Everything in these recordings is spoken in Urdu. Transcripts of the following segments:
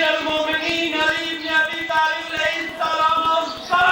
المؤمنين علي بن ابي طالب علیہ السلام صلوات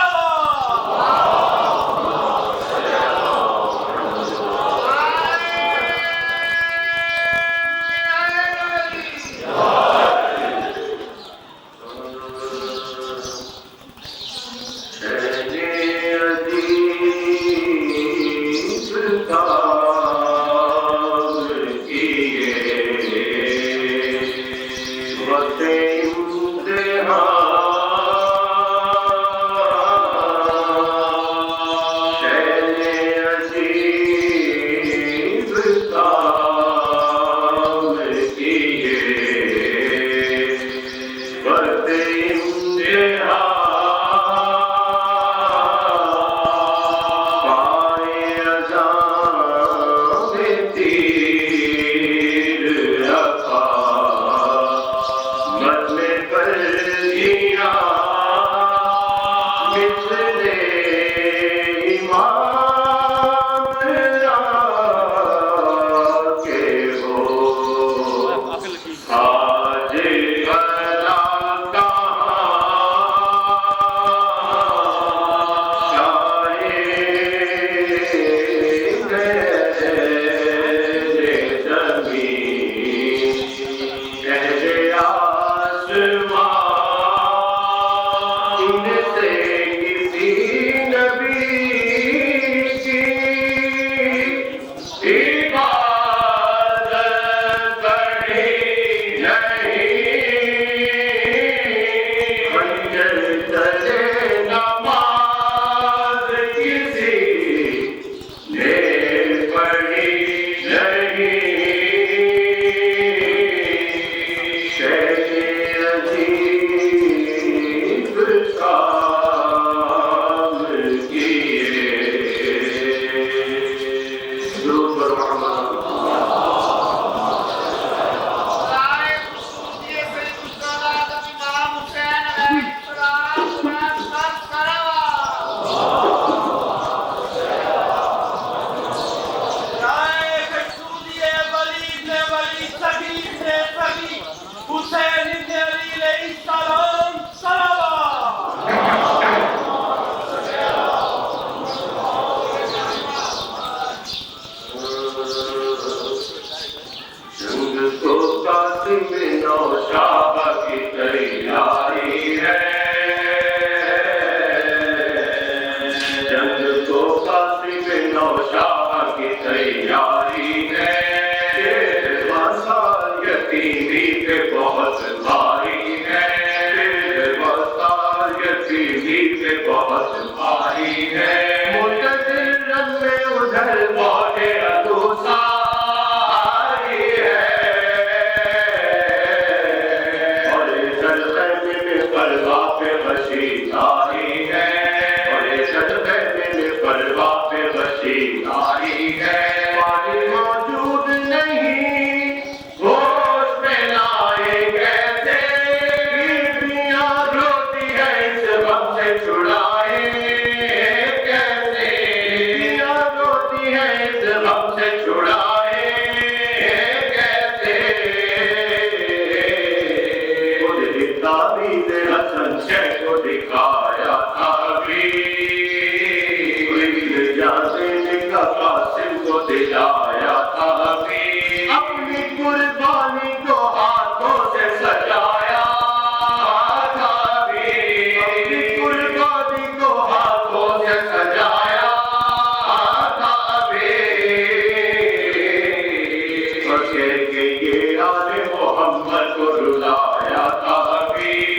محمد کو رلایا تھا ابھی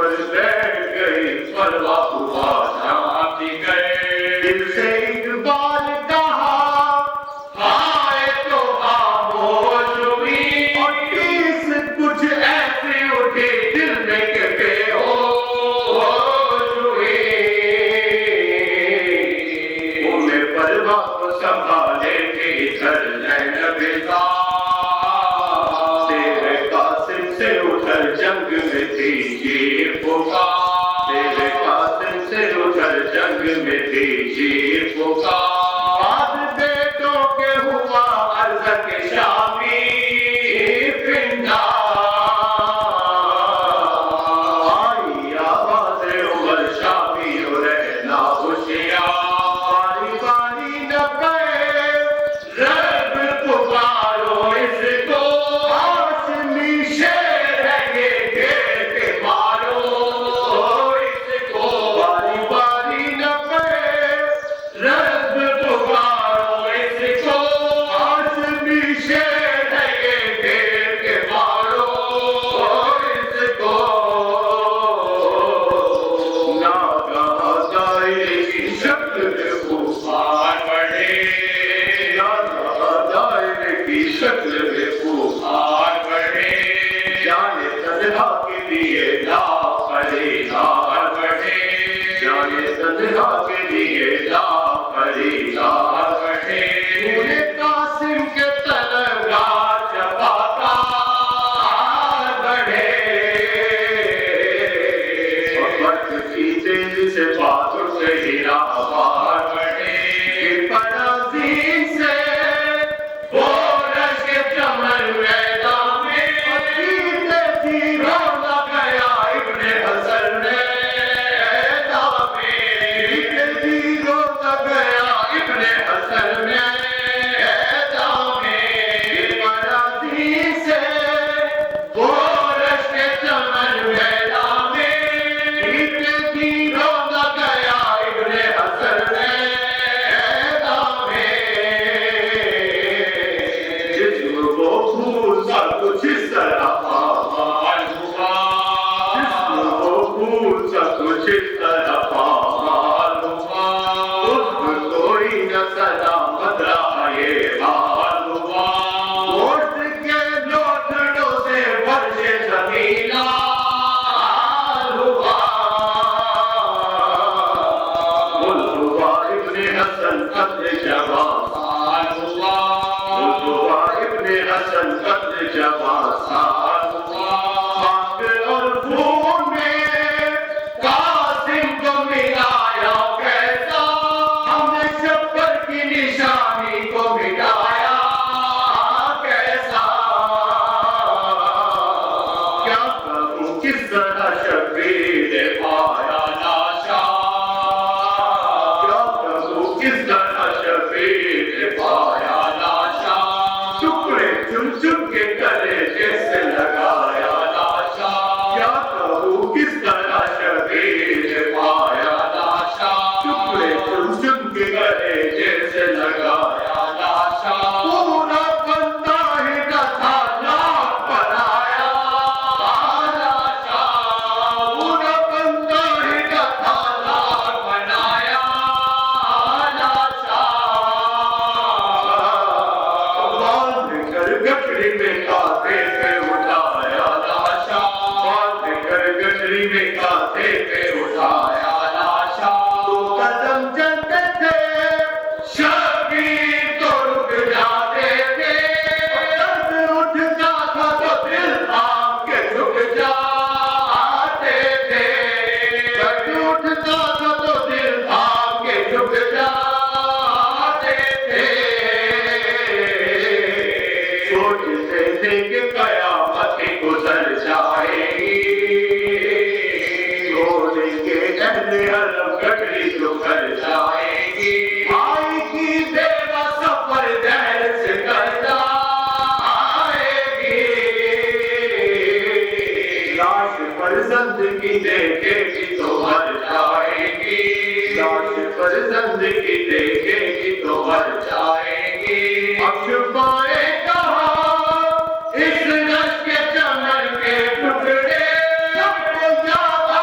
پر بیٹھ گئی پرواہ ہوا شام دی گئے دل سے اقبال کہا ہائے تو خاموش ہوئی اور کس کچھ ایسے اٹھے دل میں کہ بے ہوش ہوئی انہیں پرواہ کو سنبھالے تھے ادھر زینب تیرے قاسم سے ادھر جنگ میں تھی شیر پکار تیرے قاسم سے ادھر جنگ میں تھی شیر پکار بعد بیٹوں کے ہوا ارزق شامی پنڈا آئی آواز عمر شامی رہنا ہوشیار باری باری نہ پے رب پکارو اس کو آسمی شیر ہے یہ گھیر کے مارو اس کو باری باری نہ پے رب پکارو اس کو آسمی شیر ہے یہ گھیر کے مارو اس کو ناگہاں دائرے کی شکل میں بخار بڑھے دائرے کی شکل میں بخار بڑھے جانے تنہا کے لیے لا پریشان بڑھے جانے تنہا کے لیے لا پریشان بڑھے پورے قاسم کے طلبگار چپاتا بڑھے اور وقت کی تیزی سے باتوں سے ہیرا باہر بڑھے پرازین سے بورش کے چمن میدان میں عقیدے تیروں لگایا ابن حسن میدان میں عقیدے تیروں لگایا ابن حسن میدان میں پرازین سے بورش کے چمن میدان میں عقیدے تیروں لگایا ابن حسن میدان میں جسم کو پھول سا کچھ اس طرح پامال ہوا جسم کو پھول سا کچھ اس طرح پامال ہوا اس کوئی نہ سلامت رہا یہ حال ہوا گوشت کے لوٹھڑوں سے فرش زمین لال ہوا مصطفیٰ ابن حسن قتل جوان سال ہوا مصطفیٰ ابن حسن قتل جوان سال ہوا خاک اور خون میں قاسم کو ملایا کیسا ہم نے شبر کی نشانی کو مٹایا کیسا کیا کہوں کس طرح شبیر نے پایا لاشا کیا کہوں کس طرح شبیر نے پایا لاشا ٹکڑے چن چن کے گلے جیسے لگایا لاشا کیا کہوں کس طرح شبیر نے پایا لاشا ٹکڑے چن چن کے گلے جیسے لگایا لاشا پورا بندہ ہی نہ تھا لاکھ بنایا لاشا پورا بندہ ہی نہ تھا لاکھ بنایا لاشا باندھ کر گٹری میں کاتے پہ اٹھایا لاشا باندھ کر گٹری میں کاتے پہ اٹھایا لاشا تو قدم چلتے تھے شبیر تو رک جاتے تھے درد اٹھتا تھا تو دل تھام کے جھک جاتے تھے درد اٹھتا تھا تو دل تھام کے جھک جاتے تھے سوچتے تھے کہ قیامت گزر جائے گی سونے کے اہل حرم گٹری جو کر جائے گی آئے گی بیوہ سفر دہر سے کرتا آئے گی لاش فرزند کی دیکھے گی تو مر جائے گی لاش فرزند کی دیکھے گی تو مر جائے گی اکشفائے کہا اس رش کے چمن کے ٹکڑے سب کو یاد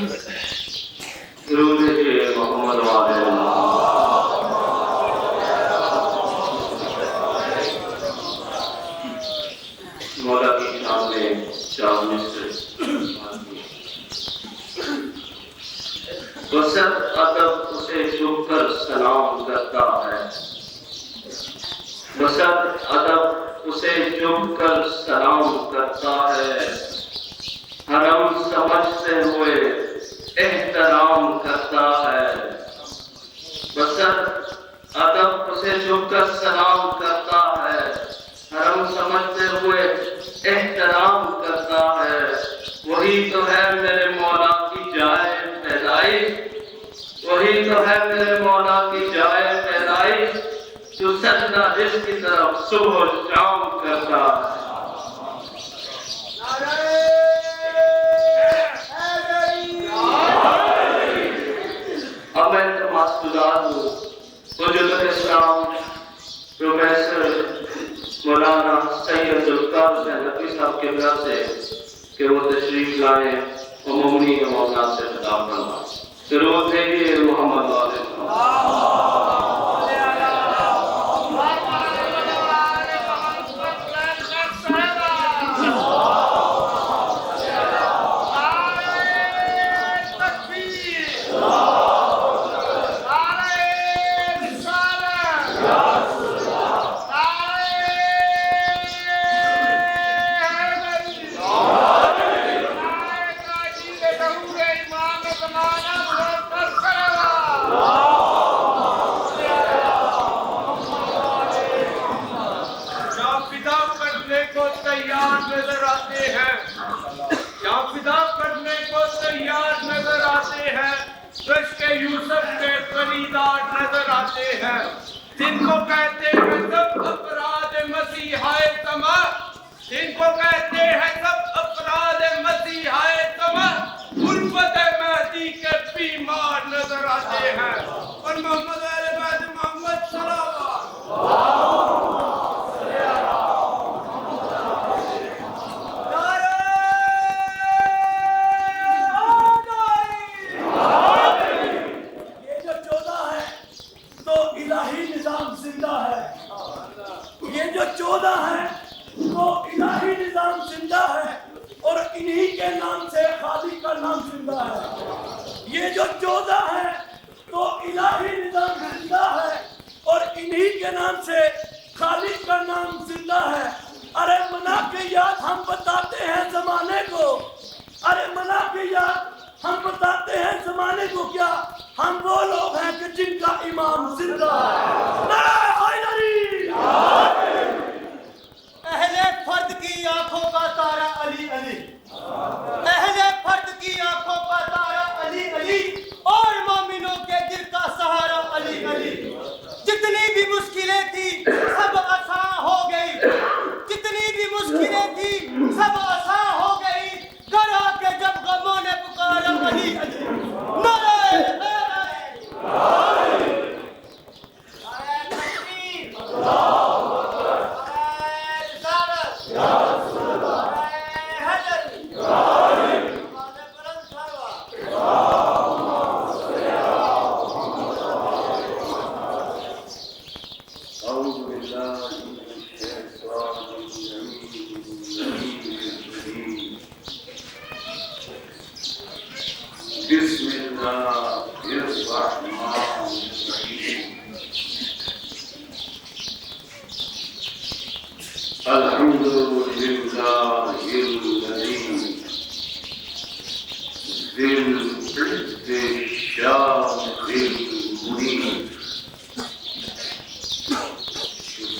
درود محمد والے مولا کی شان میں چار مصر وسط ادب اسے چھپ کر سلام کرتا ہے وسط ادب اسے چھپ کر سلام کرتا ہے حرم سمجھتے ہوئے احترام کرتا ہے وسط ادب اسے چھپ کر سلام کرتا ہے حرم سمجھتے ہوئے احترام کرتا ہے وہی تو ہے میرے مولا کی جائے پیدائش وہی تو ہے میرے مولا کی جائے پیدائش جو سجدہ جس کی طرف صبح و شام کرتا ہے اب میں تماس گزار ہوں حجت الاسلام پروفیسر مولانا سید ذوالفقار حسین نقوی صاحب کے گھر سے کہ وہ تشریف لائیں عمومی مولانا سے خطاب فرمائیں درود بھیجیے محمد والے یوسف کے خریدار نظر آتے ہیں جن کو کہتے ہیں سب افراد مسیحائے تمام جن کو کہتے ہیں سب افراد مسیحائے تمام غربت مہدی کے بیمار نظر آتے ہیں اور محمد اہل بیت محمد صلوات یہ جو 14 ہے تو الہی نظام زندہ ہے اور انہی کے نام سے خالق کا نام زندہ ہے یہ جو 14 ہے تو الہی نظام زندہ ہے اور انہی کے نام سے خالق کا نام زندہ ہے ارے مناقیات ہم بتاتے ہیں زمانے کو ارے مناقیات ہم بتاتے ہیں زمانے کو کیا ہم وہ لوگ ہیں کہ جن کا امام زندہ ہے نعرہ حیدری اہل فرد کی آنکھوں کا تارا علی علی اہل فرد کی آنکھوں کا تارا علی علی اور مومنوں کے دل کا سہارا علی علی جتنی بھی مشکلیں تھی سب آسان ہو گئی جتنی بھی مشکلیں تھی سب آسان ہو گئی گھر آ کے جب غموں نے پکارا علی علی نعرہ الحمد لله الذي ذي العز الشامخ المنيب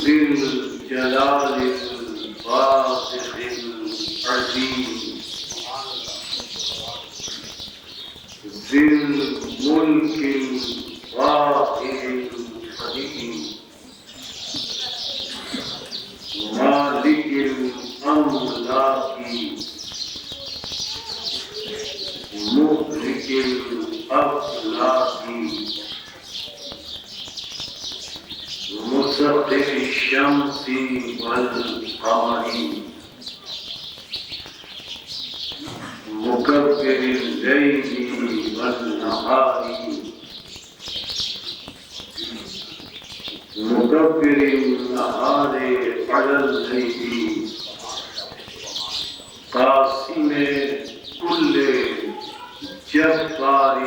ذي الجلال الباسط العظيم ذي الملك الواحد القديم مالك الأملاك مهلك الأخلاق مسخر الشمس والقمر مكبر بالليل والنهار مكبر النهار على الليل قاسم كل جبار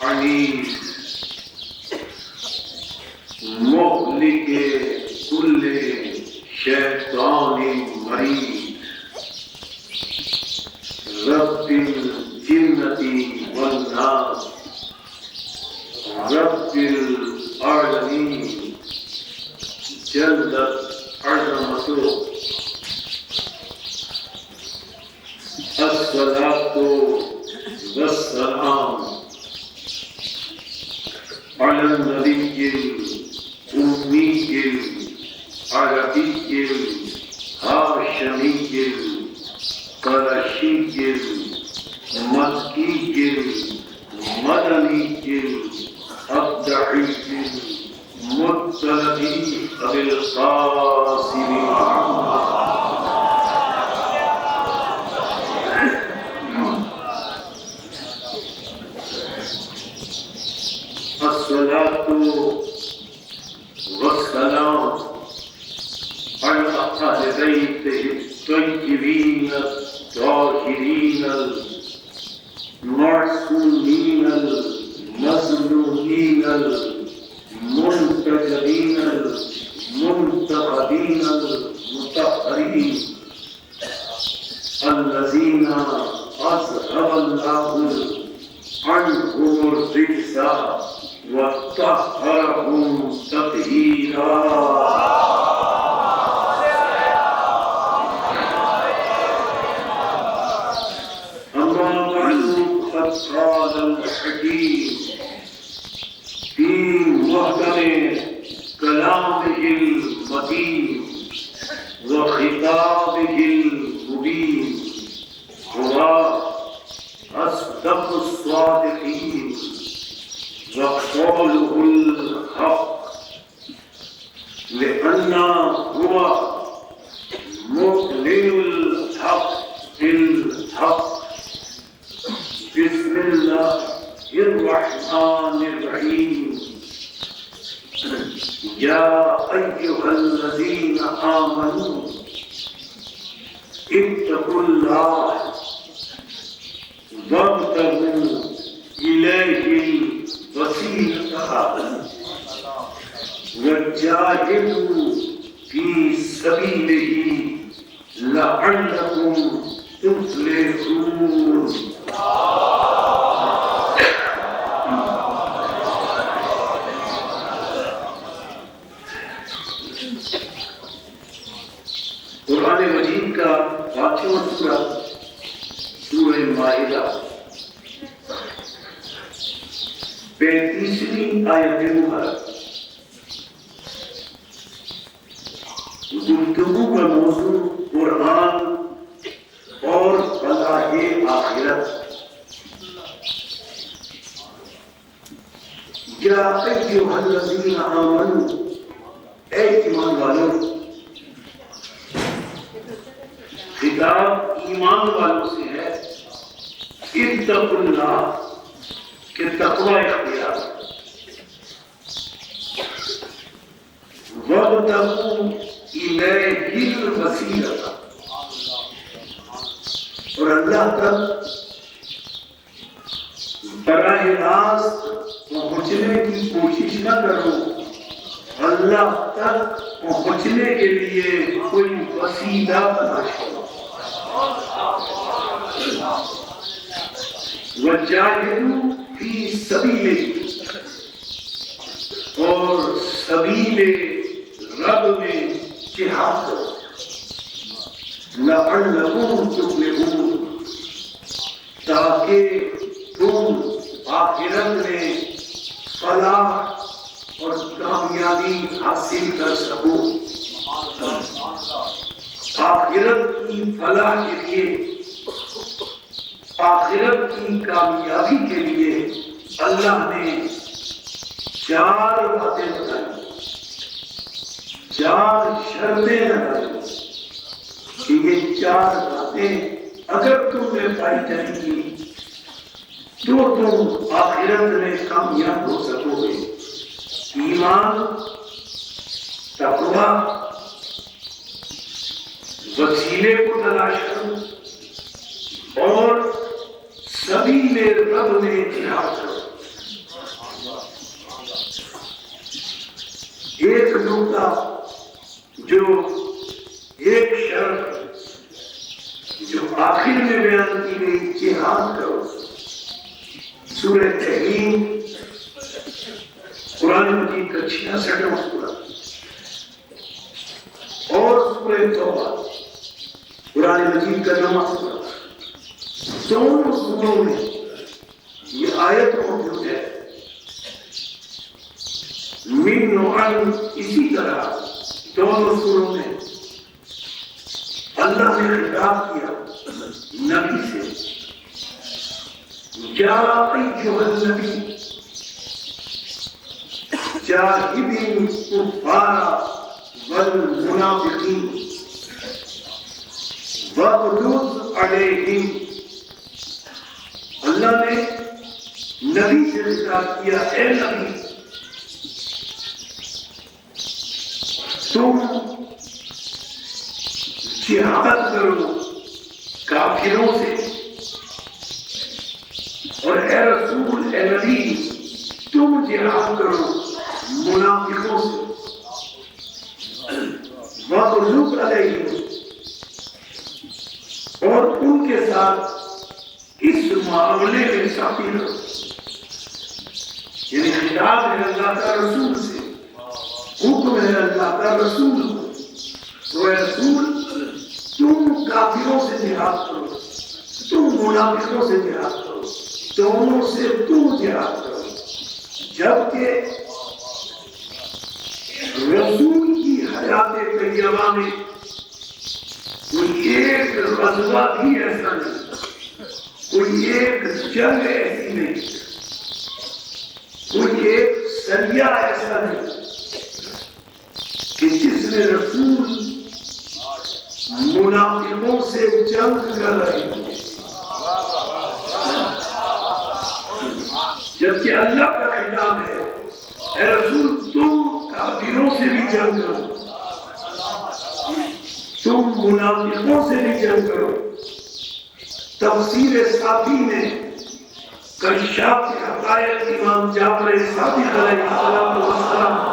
عنيد مهلك كل شيطان مريد رب الجنة والناس رب العالمين جلت عظمته الصلاة والسلام على النبي الأمي العربي الهاشمي القرشي المكي المدني الأبدعي المطلبي أبي القاسم الصلاة والسلام على أهل بيته الطيبين الطاهرين المعصومين المظلومين المنتجبين المنتخبين المطهرين الذين أذهب الله عنهم الرجس وطهرهم تطهيرا أما بعد قد قال الحكيم في محكم كلامه المتين وخطابه المبين هو أصدق الصادقين وقوله الحق لأن هو مؤمن الحق بالحق بسم الله الرحمن الرحيم يا أيها الذين آمنوا اتقوا الله وابتغوا إليه الوسيلة وجاهدوا في سبيله لعلكم تفلحون قرآن مجید کا 5واں سورہ سورہ مائدہ 35ویں آیت مبارک گفتگو کا موضوع قرآن اور فلاح آخرت یا ایھا الذین آمنوا اے ایمان والوں خطاب ایمان والوں سے ہے اتقوا اللہ کہ تقوی اختیار وابتغوا الیہ الوسیلۃ اور اللہ تک براہ راست پہنچنے کی کوشش نہ کرو اللہ تک پہنچنے کے لیے کوئی وسیلہ تلاش کرو وجاہدوا فی سبیلہ اور سبیل رب میں جہاد کرو لعلکم تفلحون تاکہ تم آخرت میں فلاح اور کامیابی حاصل کر سکو آخرت کی فلاح کے لیے آخرت کی کامیابی کے لیے اللہ نے 4 باتیں بتائی 4 شرطیں لگائی کہ یہ 4 باتیں اگر تم میں پائی جائیں گی تو تم آخرت میں کامیاب ہو سکو گے۔ ایمان، تقویٰ، وسیلے کو تلاش کرو اور سبیل رب میں جہاد کرو۔ ایک نقطہ جو ایک شرط جو آخر میں بیان کی گئی، جہاد کرو۔ سورہ تحریم قرآن مجید کا 66واں سورہ اور سورہ توبہ قرآن مجید کا 9واں سورہ، دونوں سوروں میں یہ آیت موجود ہے۔ من نوعن، اسی طرح دونوں سوروں میں اللہ نے خطاب کیا نبی سے، یا ایھا النبی جاہد الکفار والمنافقین واغلظ علیہم۔ اللہ نے نبی سے خطاب کیا، اے نبی تم جہاد کرو کافروں سے، اور اے رسول، اے نبی تم جہاد کرو منافقوں سے۔ وَغْلُظْ عَلَيْهِمْ، اور ان کے ساتھ اس معاملے میں سختی رہو۔ یعنی خطاب ہے اللہ کا رسول سے، حکم ہے اللہ کا رسول کو، تو اے رسول تم کافروں سے جہاد کرو، تم منافقوں سے جہاد کرو، دونوں سے تم جہاد کرو۔ جبکہ رسول کی حیات طیبہ میں کوئی ایک غزوہ بھی ایسا نہیں، کوئی ایک جنگ ایسی نہیں، کوئی ایک سریہ ایسا نہیں کہ جس میں رسول منافقوں سے جنگ کر رہے ہیں۔ جبکہ اللہ کا خطاب ہے، اے رسول تم کافروں سے بھی جنگ کرو، تم منافقوں سے بھی جنگ کرو۔ تفسیر صافی میں کشاف حقائق امام جعفر صادق علیہ السلام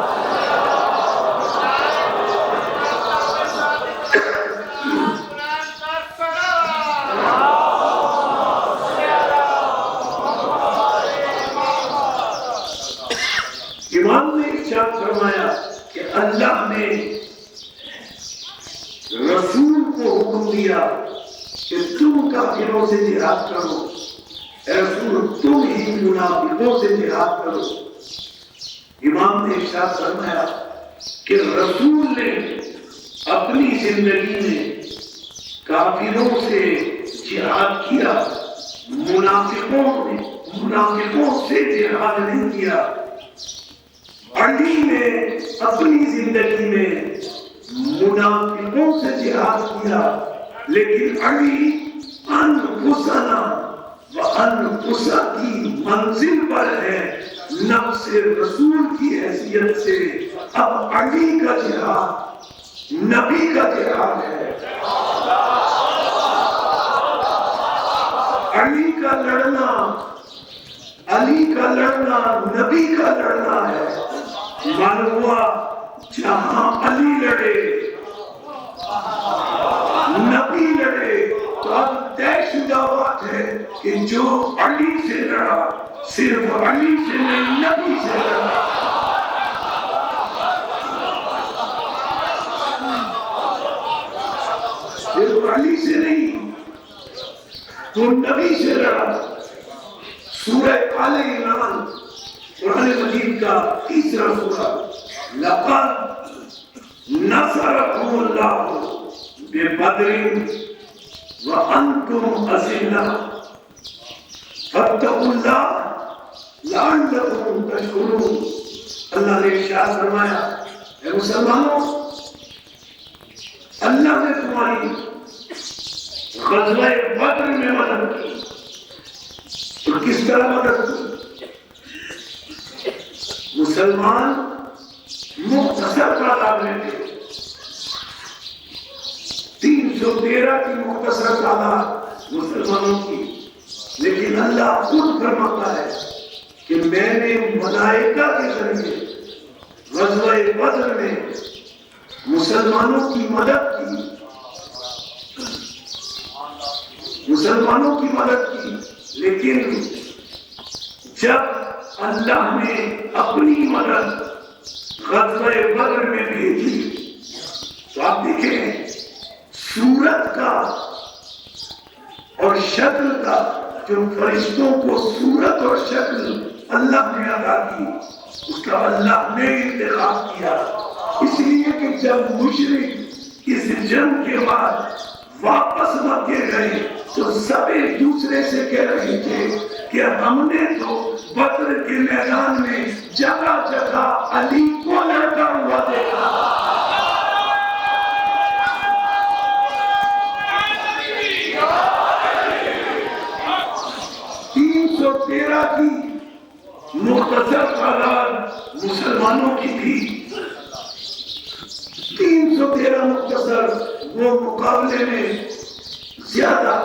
امام نے ارشاد فرمایا کہ اللہ نے رسول کو حکم دیا کہ تم کافروں سے جہاد کرو، اے رسول تم ہی منافقوں سے جہاد کرو۔ امام نے ارشاد فرمایا کہ رسول نے اپنی زندگی میں کافروں سے جہاد کیا، منافقوں سے جہاد نہیں کیا۔ علی نے اپنی زندگی میں منافقوں سے جہاد کیا، لیکن علی انفسنا وانفسا کی منزل پر ہے، نفس رسول کی حیثیت سے۔ اب علی کا جہاد نبی کا جہاد ہے، علی کا لڑنا نبی کا لڑنا ہے۔ معلوم ہوا جہاں علی لڑے نبی لڑے تو اب طے شدہ بات ہے کہ جو علی سے لڑا صرف علی سے نہیں، نبی سے لڑا۔ صرف علی سے نہیں، تو نبی سے لڑا۔ سورہ آل عمران قرآن مجید کا تیسرا سورہ، لقد نصرکم اللہ ببدر وانتم اذلہ فاتقوا اللہ لعلکم تشکرون۔ اللہ نے ارشاد فرمایا، اے مسلمانوں، اللہ نے تمہاری غزوہ بدر میں مدد کی، تو کس طرح مدد کی؟ مسلمان مختصر تعداد میں تھے، 313 کی مختصر تعداد مسلمانوں کی، لیکن اللہ خود فرماتا ہے کہ میں نے ملائکہ کے ذریعے غزوہ بدر میں مسلمانوں کی مدد کی، مسلمانوں کی مدد کی، لیکن جب اللہ نے اپنی مدد غزوہ بدر میں بھیجی تو آپ دیکھیں صورت کا اور شکل کا، جو فرشتوں کو صورت اور شکل اللہ نے عطا کی، اس کا اللہ نے انتخاب کیا، اس لیے کہ جب مشرک اس جنگ کے بعد واپس مکے گئے تو سب ایک دوسرے سے کہہ رہے تھے کہ ہم نے تو بدر کے میدان میں جگہ جگہ علی کو لڑتا ہوا دیکھا۔ 313 کی مختصر تعداد مسلمانوں کی تھی، 313 مختصر، وہ مقابلے میں زیادہ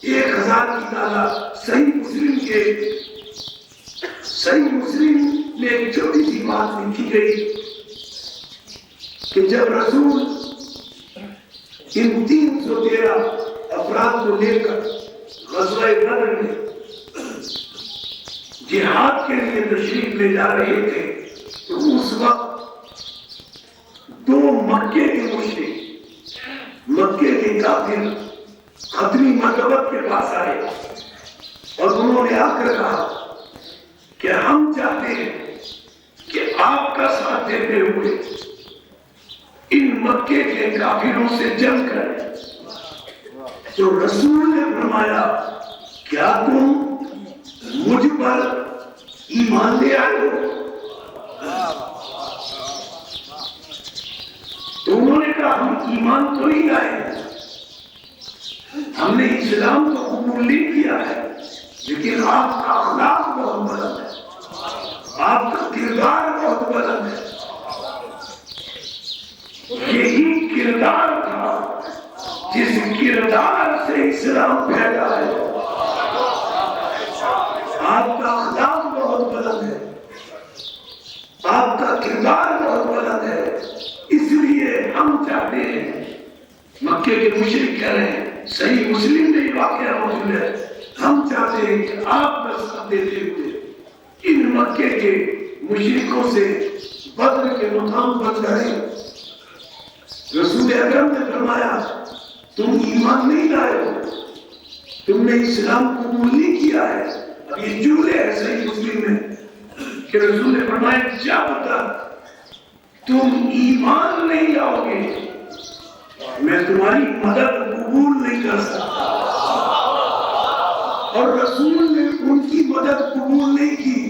1000 کی تعداد۔ صحیح مسلم میں ایک چھوٹی سی بات لکھی گئی کہ جب رسول ان 313 افراد کو لے کر غزوہ بدر میں جہاد کے لیے تشریف لے جا رہے تھے تو اس وقت 2 مکے کے مشرک، مکے کے کافر ختمی مرتبت کے پاس آئے اور انہوں نے آ کر کہا کہ ہم چاہتے ہیں کہ آپ کا ساتھ دیتے ہوئے ان مکے کے کافروں سے جنگ کریں۔ تو رسول نے فرمایا کیا تم مجھ پر ایمان لے آئے ہو؟ تو انہوں نے کہا ہم ایمان تو نہیں لائے ہیں، ہم نے اسلام کو قبول نہیں کیا ہے، لیکن آپ کا اخلاق بہت بلند ہے، آپ کا کردار بہت بلند ہے۔ یہی کردار تھا جس کردار سے اسلام پھیلا ہے، آپ کا اخلاق بہت بلند ہے، آپ کا کردار بہت بلند ہے، اس لیے ہم چاہتے ہیں، مکے کے مشرک کہہ رہے ہیں، صحیح مسلم میں یہ واقعہ موجود ہے، ہم چاہتے ہیں کہ آپ کا ساتھ دیتے ہوئے ان مکے کے مشرکوں سے بدر کے مقام پر لڑیں۔ رسول اکرم نے فرمایا تم ایمان نہیں لائے ہو، تم نے اسلام قبول نہیں کیا ہے۔ اب یہ جملے ہے صحیح مسلم میں کہ رسول نے فرمایا جب تک تم ایمان نہیں لاؤ گے میں تمہاری مدد قبول نہیں کر سکتا۔ اور رسول نے ان کی مدد قبول نہیں کی۔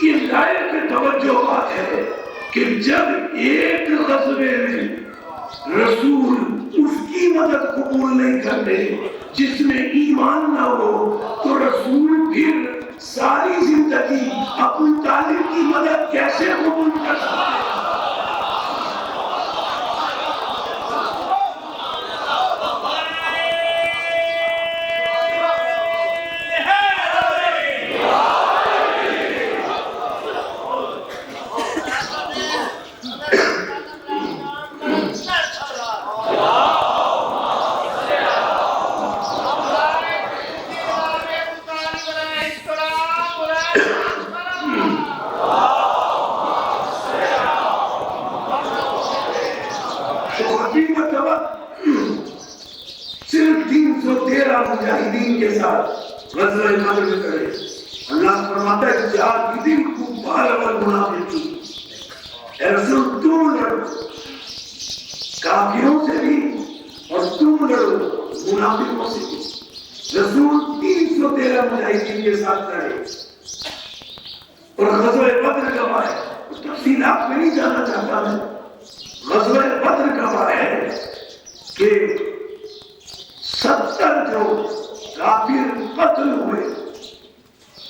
یہ لائق توجہ بات ہے کہ جب ایک غزوے میں رسول اس کی مدد قبول نہیں کرتے جس میں ایمان نہ ہو تو رسول پھر ساری زندگی ابو طالب کی مدد کیسے قبول کر سکتے؟ صرف 313 مجاہدین کے ساتھ غزوہ بدر میں کرے۔ اللہ فرماتا ہے جاہدین کفار والمنافقین، اے رسول تم لڑو کافروں سے بھی اور تم لڑو منافقوں سے بھی۔ رسول 313 مجاہدین کے ساتھ لڑے اور غزوہ بدر کب ہے تفصیلات میں نہیں جانا چاہتا میں۔ غزوہ بدر کب ہے کہ 70 جو کافر قتل ہوئے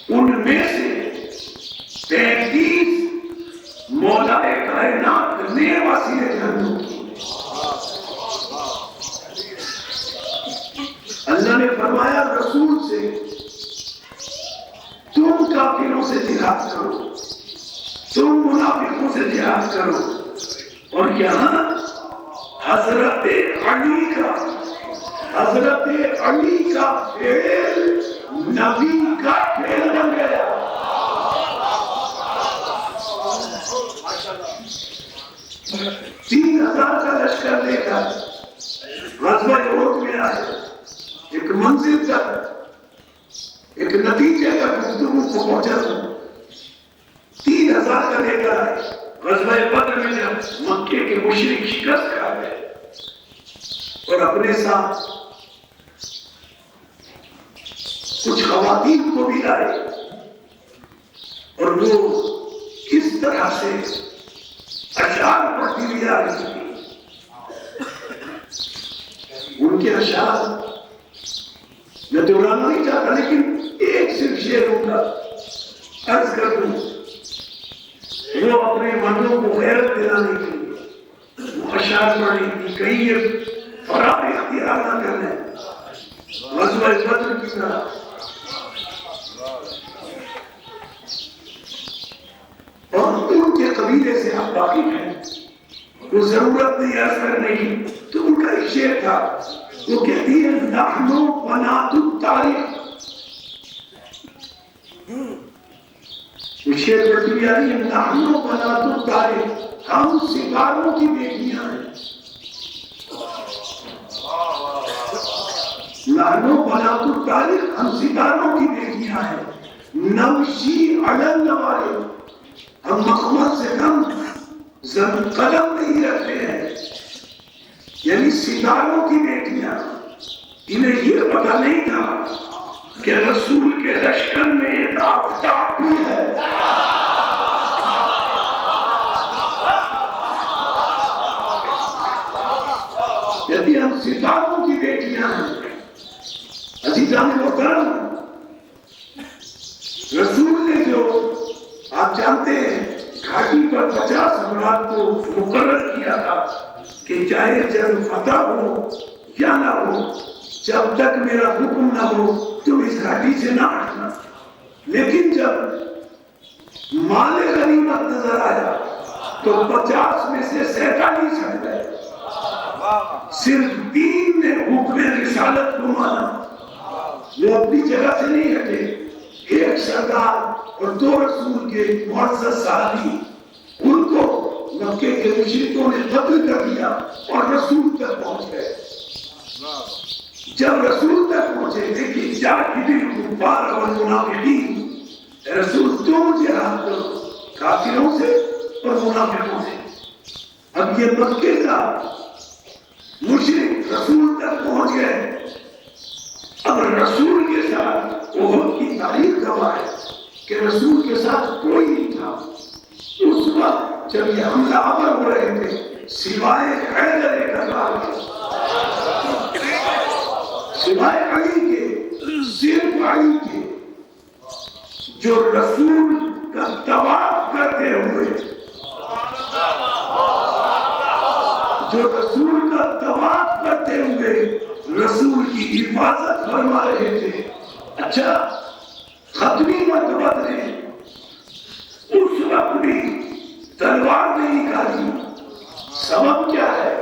ان میں سے 33 مولا کائنات نے وسیلے جہنم کی. اللہ نے فرمایا رسول سے تم کافروں سے جہاد کرو، تم منافقوں سے جہاد کرو. اور یہاں حضرت علی کا فعل نبی کا فعل بن گیا. 3000 کا لشکر لے کر غزوہ احد میں آئے. ایک منزل تک ایک نتیجے کا گفتگو کو پہنچا. 3000 کا لے کر آئے. غزوہ بدر میں جب مکے کے مشرک شکست کھا گئے اور اپنے ساتھ کچھ خواتین کو بھی لائے اور وہ کس طرح سے اشعار پڑھتی ہوئی آ رہی تھی. ان کے اشعار میں دہرانا نہیں چاہتا لیکن ایک صرف شعروں کا عرض کر دوں. وہ اپنے مردوں کو غیرت دلانے کے لیے وہ اشعار پڑھ رہی تھی. کہیں یہ فراب اختیار نہ کرنے غزوہ بدر کی طرح. اور ان کے قبیلے سے آپ واقف ہیں، وہ ضرورت نہیں عرض کرنے کی. تو ان کا ایک شعر تھا، وہ کہتی ہے نحنو بنات التاریخ. وہ شعر پڑھتی ہوئی آ رہی ہے نحنو بنات التاریخ، ہم ستاروں کی بیٹیاں ہیں. نحنو بنات التاریخ، ہم ستاروں کی بیٹیاں ہیں. نمشی علی النوارق، ہم مخمل سے کم قدم نہیں رکھتے ہیں. یعنی ستاروں کی بیٹیاں. انہیں یہ پتہ نہیں تھا کہ رسول کے لشکر میں ایک آفتاب بھی ہے. یعنی ہم ستاروں کی بیٹیاں ہیں. عزیزان محترم، رسول نے جو آپ جانتے ہیں گھاٹی پر 50 افراد کو مقرر کیا تھا کہ چاہے جنگ فتح ہو یا نہ ہو، جب تک میرا حکم نہ ہو تم اس گھاٹی سے نہ ہٹنا. لیکن جب مال غنیمت نظر آیا تو 50 میں سے 47 ہٹ گئے. صرف 3 نے حکم رسالت کو مانا. وہ اپنی جگہ سے نہیں ہٹے. ایک سردار اور 2 رسول کے معزز صحابی، ان کو مکے کے مشرکوں نے قتل کر دیا اور رسول تک پہنچ گئے. جب رسول تک پہنچے دیکھیے جاہدی الکفار والمنافقین، رسول تم جہاد کرو کافروں سے اور منافقوں سے. اب یہ مکے کا مشرک رسول تک پہنچ گئے. اب رسول کے ساتھ احد کی تاریخ گواہ ہے کہ رسول کے ساتھ کوئی نہیں تھا. اس وقت جب یہ حملہ آور ہو رہے تھے سوائے حیدر کرار کے، سوائے علی کے، صرف علی کے، جو رسول کا طواف کرتے ہوئے، جو رسول کا طواف کرتے ہوئے رسول کی حفاظت فرما رہے تھے. اچھا ختمی مرتبہ نے اس وقت بھی تلوار نہیں نکالی. سبب کیا ہے؟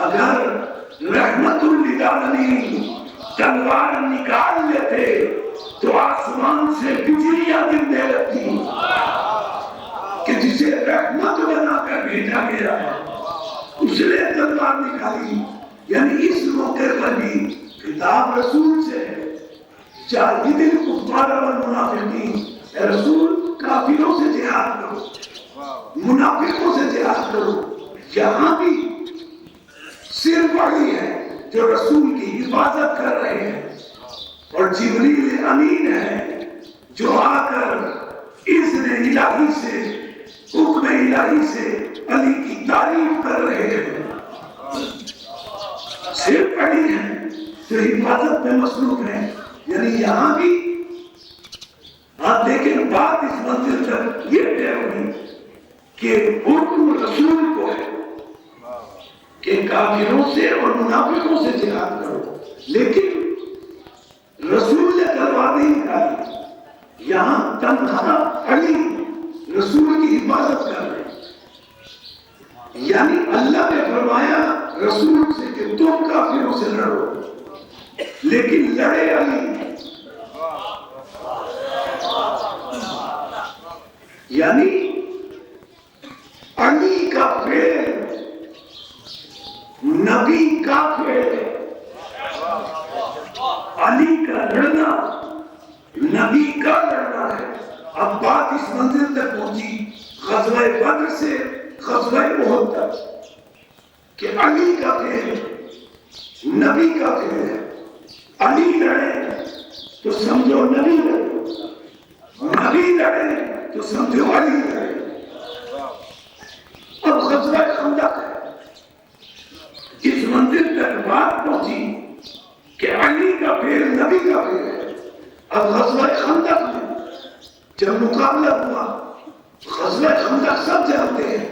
اگر رحمت للعالمین تلوار نکال لیتے تو آسمان سے بجلیاں گرنے لگتی کہ جسے رحمت بنا کر بھیجا گیا ہے اس نے تلوار نکالی. یعنی اس موقع پر بھی خطاب رسول سے ہے، جاہد الکفار والمنافقین، اے رسول کافروں سے جہاد کرو، منافقوں سے جہاد کرو. یہاں بھی صرف علی ہے جو رسول کی حفاظت کر رہے ہیں اور جبریل امین ہے جو آ کر اذن الہی سے، حکم الہی سے علی کی تعریف کر رہے ہیں. صرف علی ہے جو حفاظت میں مصروف ہے. یعنی یہاں بھی ہاں لیکن بات اس منزل تک یہ طے ہوئی کہ حکم رسول کو ہے کہ کافروں سے اور منافقوں سے جہاد کرو، لیکن رسول نے تلوار نہیں نکالی، یہاں تنہا علی رسول کی حفاظت کر رہے ہیں، یعنی اللہ نے فرمایا رسول سے کہ تم کافروں سے لڑو، لیکن لڑے علی، یعنی علی کا فعل نبی کا فعل ہے، علی کا لڑنا نبی کا لڑنا ہے۔ اب بات اس منزل تک پہنچی غزوہ بدر سے غزوہ احد تک کہ علی کا فعل نبی کا فعل ہے، علی لڑے تو سمجھو نبی لڑے، نبی لڑے تو سمجھو علی لڑے۔ اب غزوہ خندق ہے، اس منزل تک بات پہنچی کہ علی کا فعل نبی کا فعل ہے۔ اب غزوہ خندق میں جب مقابلہ ہوا، غزوہ خندق سب جانتے ہیں،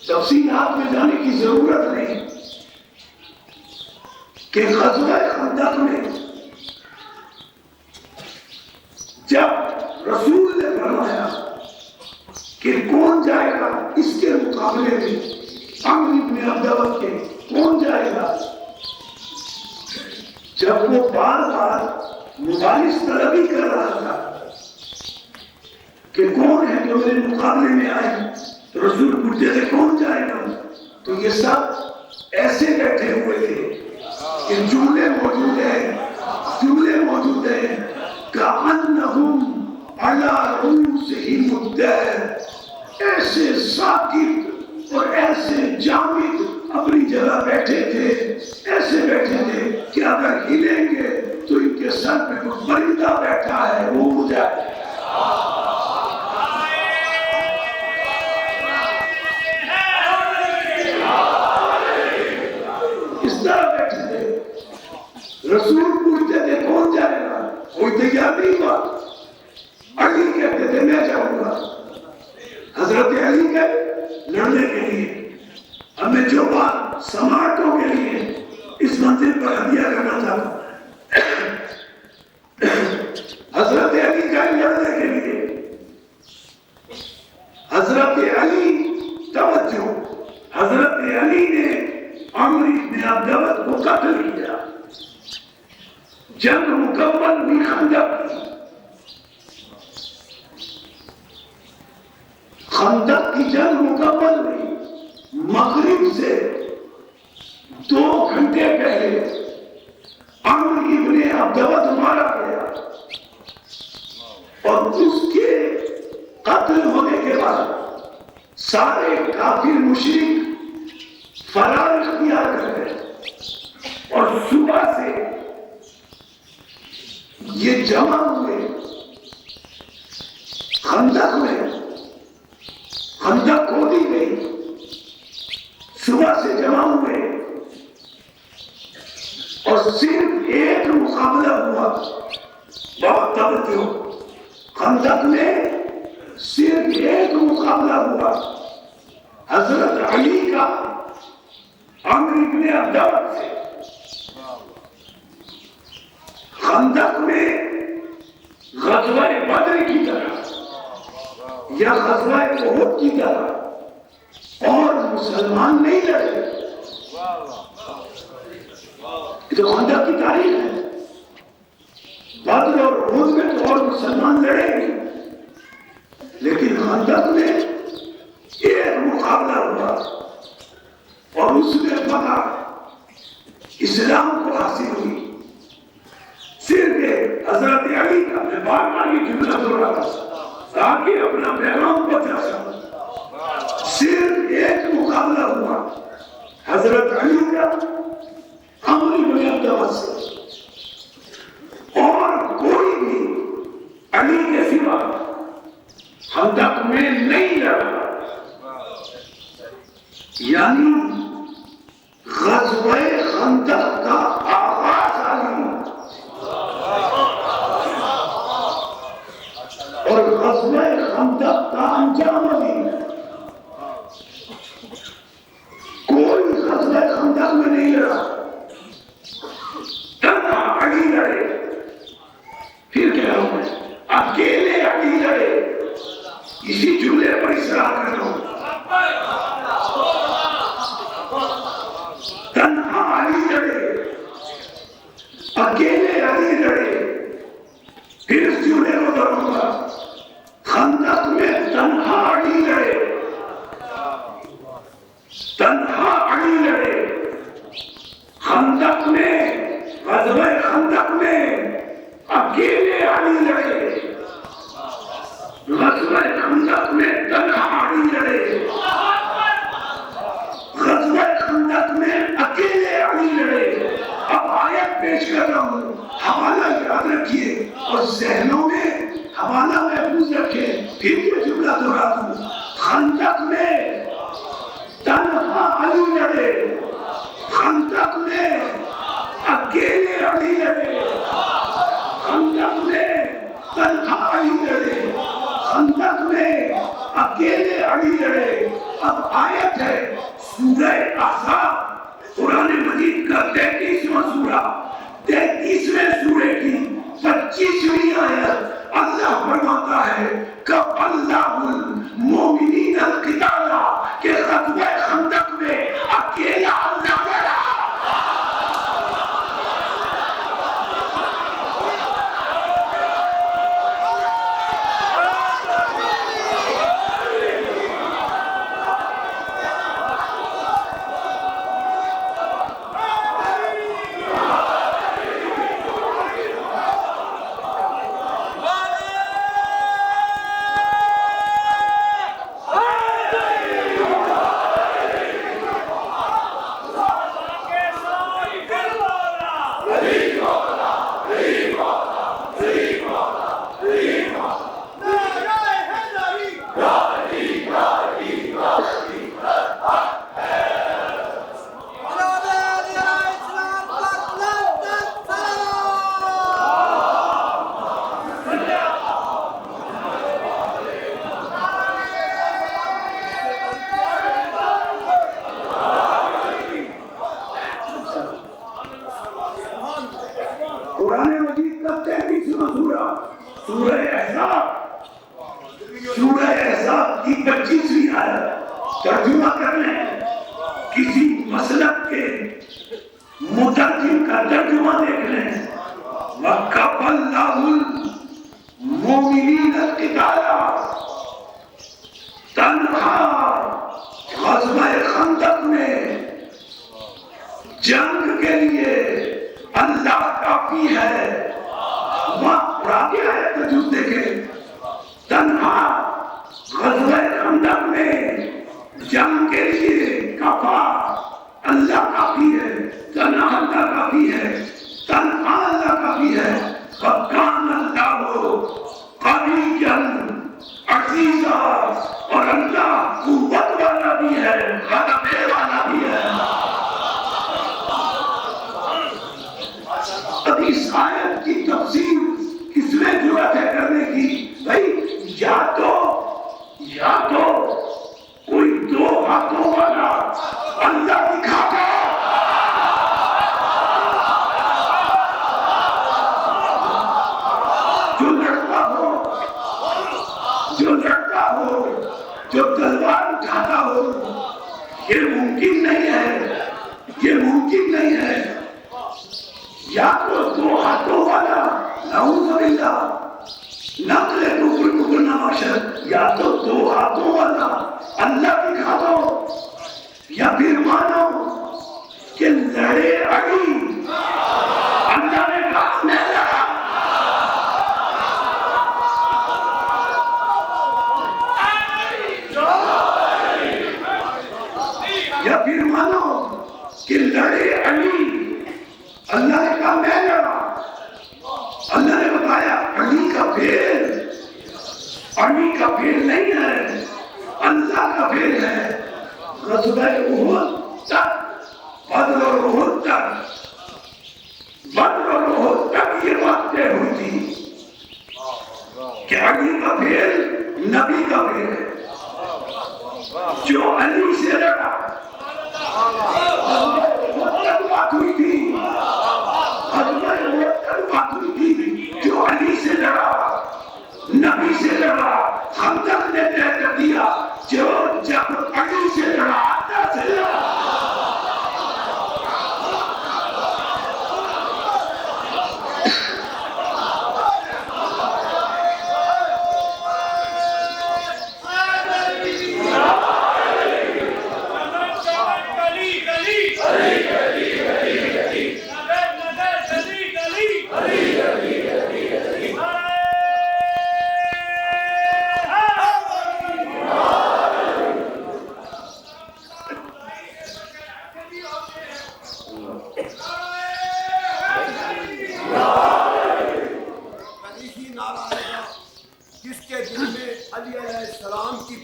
تفصیلات میں جانے کی ضرورت نہیں کہ غزوہ خندق میں جب رسول نے فرمایا کہ کون جائے گا اس کے مقابلے میں عمرو بن عبدہ کے، کون جائے گا، جب وہ بار بار مبارز طلبی کر رہا تھا کہ کون ہے جو میرے مقابلے میں آئے، تو رسول پوچھتے تھے کون جائے گا، تو یہ سب ایسے بیٹھے ہوئے تھے کہ جملے موجود ہیں کأنہم علی رؤوسہم الدَّہر، ایسے ساکت اور ایسے جامد اپنی جگہ بیٹھے تھے، ایسے بیٹھے تھے کہ اگر ہلیں گے تو ان کے سر پہ کوئی پرندہ بیٹھا ہے وہ اڑ جائے۔ اس طرح بیٹھے تھے، رسول پوچھتے تھے کون جائے گا، کوئی تیار نہیں ہوا، علی کہتے تھے میں جاؤں گا، حضرت علی گئے لڑنے کے لیے۔ اب میں جو بات سماعتوں کے لیے اس منزل پر ہدیہ کرنا چاہتا ہوں، حضرت علی گئے لڑنے کے لیے، حضرت علی توجہ، حضرت علی نے عمرو بن عبدہ کو قتل کیا، جنگ مکمل ہوئی خندق کی، خندق کی جنگ مکمل ہوئی، مغرب سے 2 گھنٹے پہلے عمرو بن عبدہ مارا گیا، اور اس کے قتل ہونے کے بعد سارے کافر مشرک فرار اختیار کر گئے، اور صبح سے یہ جمع ہوئے خندق میں، خندق کھودی گئی، صبح سے جمع ہوئے، اور صرف ایک مقابلہ ہوا، بہت توجہ، خندق میں صرف ایک مقابلہ ہوا، حضرت علی کا عمرو بن عبدہ سے۔ خندق میں غزوہ بدر کی طرح یا غزوہ احد کی طرح اور مسلمان نہیں لڑے، یہ تو خندق کی تاریخ ہے، بدر اور احد میں تو اور مسلمان لڑے گے، لیکن خندق میں ایک مقابلہ ہوا، اور اس میں فتح اسلام کو حاصل ہوئی، صرف حضرت علی کا، میں بار بار یہ جملہ دہراتا تاکہ اپنا پیغام پہنچا سکوں، صرف ایک مقابلہ ہوا حضرت علی کا عمرو بن عبدہ سے، اور کوئی بھی علی کے سوا خندق میں نہیں لڑا، یعنی غزوہ خندق کا آغاز علی، اور غزوہ خندق کا انجام علی کوئی غزوہ خندق میں نہیں لڑا تنہا علی لڑے پھر کہہ رہا ہوں میں اکیلے علی لڑے اسی جملے پر اصرار کر رہا ہوں تنہا علی لڑے اکیلے علی لڑے پھر اس جملے کو دہراؤں گا خندق میں تنہا علی لڑے تنہا علی لڑے خندق میں غزوہ خندق میں اکیلے علی لڑے غزوہ خندق میں تنہا علی لڑے غزوہ خندق میں اکیلے علی لڑے اب آیت پیش کر رہا ہوں حوالہ یاد رکھیے اور ذہنوں میں حوالہ محفوظ رکھے پھر یہ جملہ دہرا دوں خندق میں تنہا علی لڑے خندق میں اکیلے علی لڑے خندق میں تنہا علی لڑے خندق میں اکیلے علی لڑے اب آیت ہے سورہ احزاب قرآن مجید کا 33واں سورہ 33ویں سورے کی 25ویں آیت اللہ فرماتا ہے کب اللہ المومنین القتال کہ غزوہ خندق میں اکیلا اللہ لڑا سورہ احزاب کی 25ویں آیت ترجمہ کر لیں کسی مسلک کے مترجم کا ترجمہ دیکھ لیں وَكَفَى اللَّهُ الْمُؤْمِنِينَ الْقِتَالَ تنہا غزوہ خندق میں جنگ کے لیے اللہ کافی ہے وہاں راگے ہے تجود دیکھیں تنہا غزوہ خندق میں جنگ کے لیے کفا اللہ کافی ہے تنہا اللہ کافی ہے تنہا اللہ کافی ہے وَكَانَ اللَّهُ قَوِيًّا عَزِيزًا اور اللہ قوت والا بھی ہے غلبے والا بھی ہے اب اس آیت کی تفسیر کس میں ضرورت ہے کرنے کی بھائی یا تو کوئی دو ہاتھوں والا اللہ دکھاتا جو لڑتا ہو جو تلوار اٹھاتا ہو یہ ممکن نہیں ہے یا تو دو ہاتھوں والا نعوذ باللہ نقل کفر نہ باشد یا تو دو ہاتھوں والا اللہ دکھا دو یا پھر مانو کہ لڑے علی اللہ نے کہا میں لڑا یا پھر مانو کہ لڑے علی اللہ نے کہا میں لڑا اللہ نے بتایا علی کا پھیل نہیں ہے اللہ کا پھیل ہے غزوہ احد تک بدر اور احد تک یہ باتیں ہوئی تھی کہ علی کا فعل نبی کا فعل ہے. جو علی سے لڑا بات ہوئی تھی، بات ہوئی تھی، جو علی سے لڑا نبی سے لڑا. خندق نے طے کر دیا جو جب علی سے لڑا اللہ سے لڑا.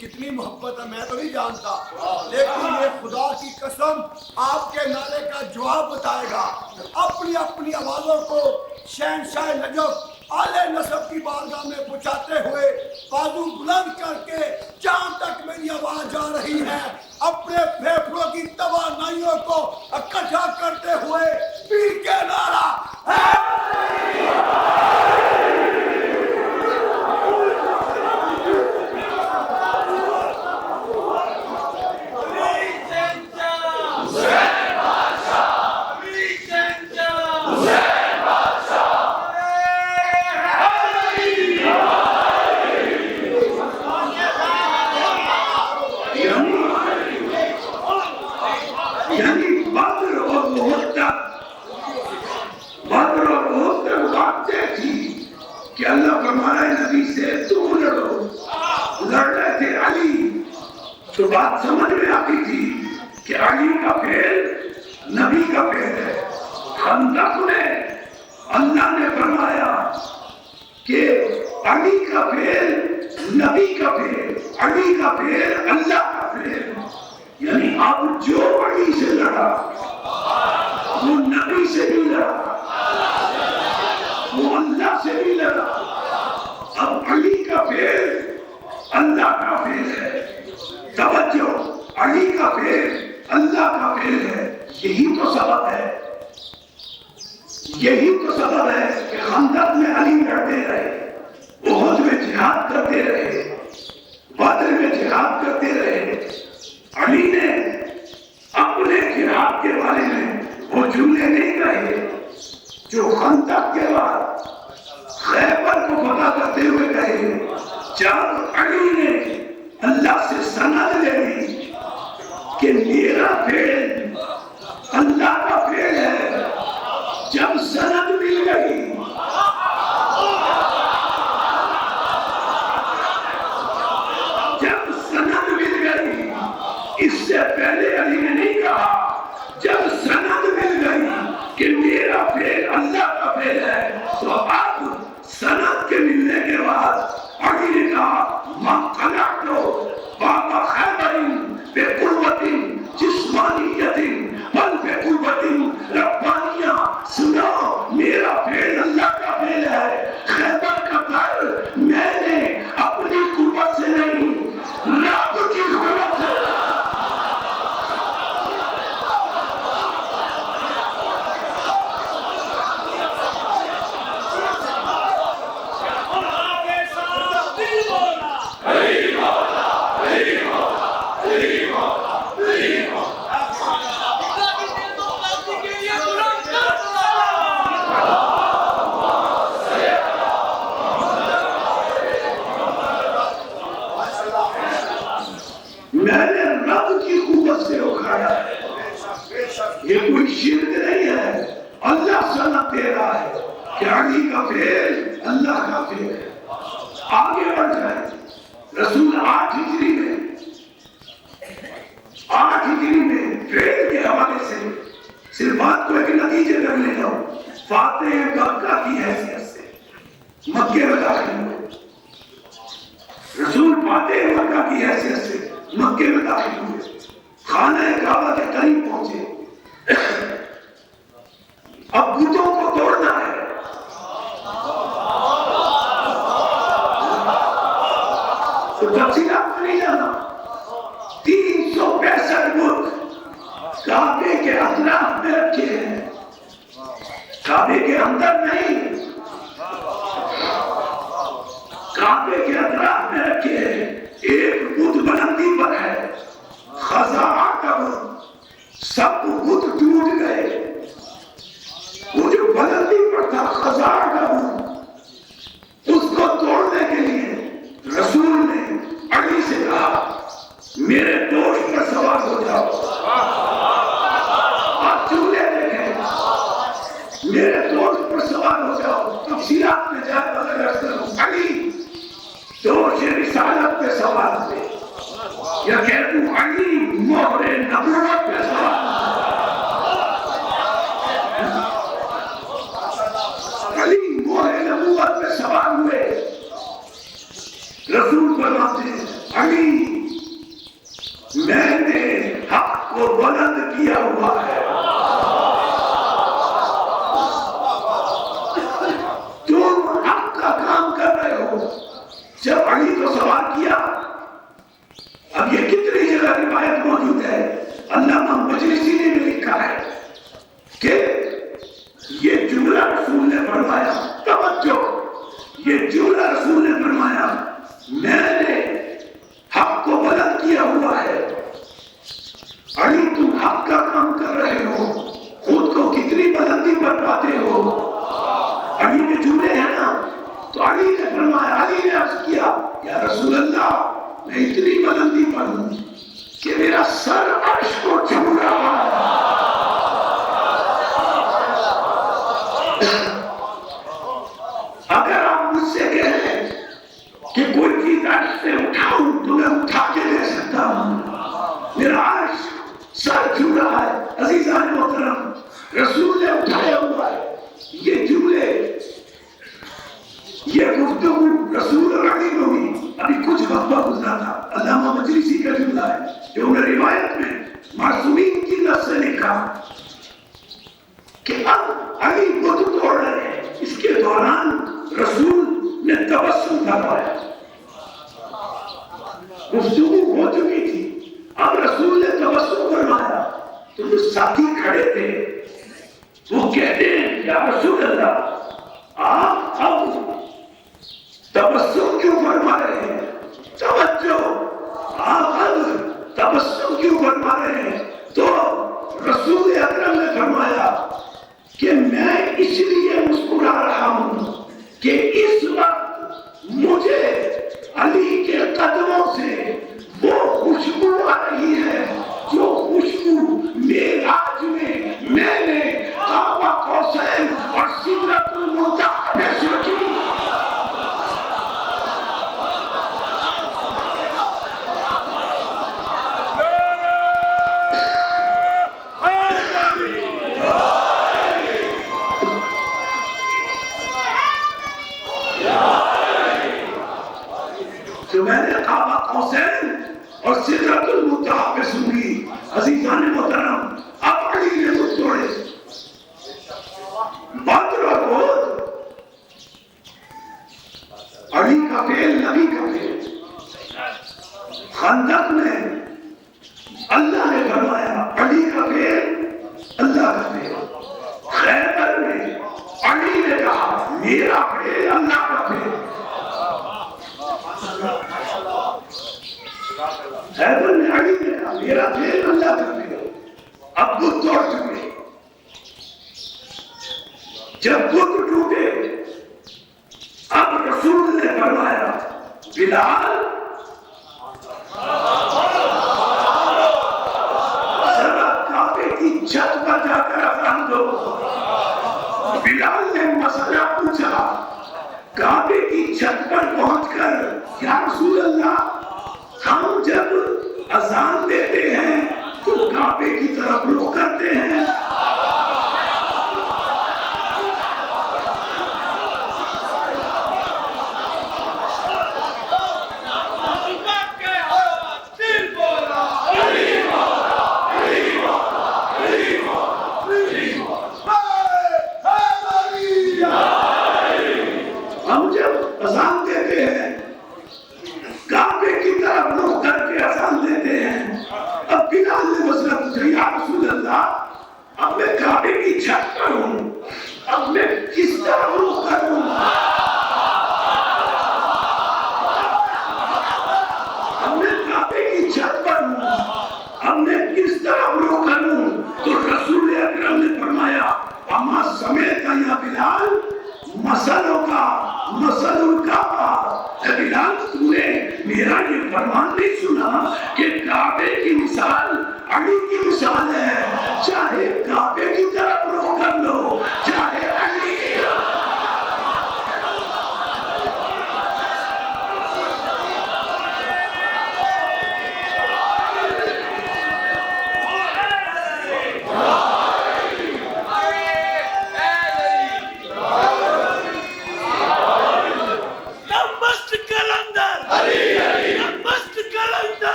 کتنی محبت ہے میں تو نہیں جانتا، لیکن یہ خدا کی قسم آپ کے نعرے کا جواب بتائے گا. اپنی اپنی آوازوں کو شہنشاہ نجف اعلی نسب کی بارگاہ میں پہنچاتے ہوئے بازو بلند کر کے جہاں تک میری آواز جا رہی ہے اپنے پھیپھڑوں کی توانائیوں کو اکٹھا کرتے ہوئے پیر کے نعرہ کہ اللہ فرمایا نبی سے تم لڑو. لڑ رہے تھے علی تو بات سمجھ میں آتی تھی کہ علی کا فعل نبی کا فعل ہے. خندق میں اللہ نے فرمایا کہ علی کا فعل نبی کا فعل، علی کا فعل اللہ کا فعل. یعنی اب جو علی سے لڑا وہ نبی سے بھی لڑا، وہ اللہ سے بھی لڑا. اب علی کا فعل اللہ کا فعل ہے. توجہ، علی کا فعل اللہ کا فعل ہے. یہی تو سبب ہے، یہی تو سبب ہے کہ خندق میں علی لڑتے رہے، احد میں جہاد کرتے رہے، بدر میں جہاد کرتے رہے. علی نے اپنے جہاد کے بارے میں وہ جملے نہیں کہے جو خندق کے بعد خیبر کو فتح کرتے ہوئے کہے. جب علی نے اللہ سے سند لے لی کہ میرا فعل اللہ کا فعل ہے، جب سند مل گئی اس سے پہلے علی نے نہیں کہا. جب سند مل گئی کہ میرا فعل اللہ کا فعل ہے تو اب سند کے ملنے کے بعد علی نے کہا من قلعتو باب خیبر بقوت جسمانیت بل بقوت ربانیہ. سنا، میرا فعل اللہ کا فعل ہے. خیبر کا فعل میں نے اپنی قوت سے نہیں رب کی قوت سے. میں نے رب کی قوت سے اکھایا ہے. یہ کوئی شرک نہیں ہے. اللہ سند دے رہا ہے کہ علی کا فعل اللہ کا فعل ہے. آگے بڑھ جائے. رسول 8 ہجری میں فعل کے حوالے سے صرف بات کو ایک نتیجے کر لے جاؤ. فاتح مکہ کی حیثیت سے مکے میں داخل ہوئے. رسول فاتح مکہ کی حیثیت سے مکے میں داخل ہوئے. خانہ کعبہ کے قریب پہنچے. اب بتوں کو توڑنا ہے. تو تفصیلات میں نہیں جانا. 365 بت کعبے کے اطراف میں رکھے ہیں, کعبے کے اندر نہیں, کعبے کے اطراف میں رکھے ہیں. ایک بت بلندی پر ہے, خزاعہ کا بت, سب بت ٹوٹ گئے. وہ جو بلندی پر تھا خزاعہ کا بت, اس کو توڑنے کے لیے رسول نے علی سے کہا میرے دوست پر سوار ہو جاؤ. آپ چولے دیکھیں, میرے دوست پر سوار ہو جاؤ. تفصیلات میں جائے بغیر عرض کروں, علی دوش رسالت پہ سوار ہوئے, یا کہہ دوں علی مہر نبوت پہ سوار ہوئے, علی مہر نبوت پہ سوار ہوئے. رسول فرماتے ہیں علی میں نے حق کو بلند کیا ہوا ہے, تم حق کا کام کر رہے ہو. جب علی کو سوال کیا, اب یہ کتنی جگہ روایت موجود ہے, علامہ مجلسی نے بھی لکھا ہے کہ یہ جملہ رسول نے فرمایا, توجہ, یہ جملہ رسول نے فرمایا میں نے حق کو بلند کیا ہوا ہے. علی تم حق کا کام کر رہے ہو, خود کو کتنی بلندی پر پاتے ہو. علی کے جملے ہیں نا, تو علی نے فرمایا, علی نے عرض کیا یا رسول اللہ میں اتنی بلندی پر ہوں کہ میرا سر عرش کو چھو رہا ہے. اگر آپ مجھ سے کہیں کہ کوئی چیز عرش سے اٹھاؤں تو میں اٹھا کے دے سکتا ہوں, میرا عرش سر چھو رہا ہے. عزیزان محترم, رسول نے اٹھایا ہوا ہے. یہ جملے, یہ گفتگو رسول اور علی کو بھی ابھی کچھ وقت گزرا تھا. علامہ مجلسی کا جملہ ہے جو انہوں نے روایت میں معصومین کی لفظ سے لکھا کہ اب علی بت توڑ رہے ہیں. اس کے دوران رسول نے تبسم فرمایا. گفتگو ہو چکی تھی, اب رسول نے تبسم فرمایا تو جو ساتھی کھڑے تھے وہ کہتے ہیں یا رسول اللہ آپ اب تبسم کیوں فرما رہے ہیں. توجہ, آپ اب تبسم کیوں فرما رہے ہیں. تو رسول اکرم نے فرمایا کہ میں اس لیے مسکرا رہا ہوں کہ اس وقت مجھے علی کے قدموں سے وہ خوشبو آ رہی ہے جو خوشبو معراج میں نے قاب قوسین اور سدرۃ المنتہا میں سنی. تو میں نے قاب قوسین اور سدرۃ المنتہا پہ سنی. عزیزان محترم, اب علی نے بت توڑے. بدر اور احد علی کا فعل, نبی کا فعل. خندق میں اللہ نے فرمایا علی کا فعل, اللہ کا فعل. خیبر میں علی نے کہا میرا فعل, اللہ کا فعل. خیبر میں علی نے کہا میرا فعل, اللہ کا فعل. اب بت توڑ چکے. جب بت ٹوٹے اب رسول نے فرمایا بلال ذرا کعبے کی چھت پر جا کر اذان دو. بلال نے مسئلہ پوچھا. کعبے کی چھت پر پہنچ کر یا رسول اللہ ہم جب اذان دیتے ہیں تو کعبے کی طرف رخ کرتے ہیں. ہم جب اذان دیتے ہیں کعبے بلال نے مسئلہ پوچھا یا رسول اللہ اب میں کعبے کی چھت پر ہوں اب میں کس طرح رخ کروں اب میں کعبے کی چھت پر ہوں اب میں کس طرح رخ کروں تو رسول اکرم نے فرمایا اما سمیت یا بلال مسلوں کا مسلوں کا اے بلال تو نے میرا یہ فرمان نہیں سنا کہ کعبے کی مثال علی کی مثال ہے چاہے کعبے کی طرف رخ کر لو چاہے علی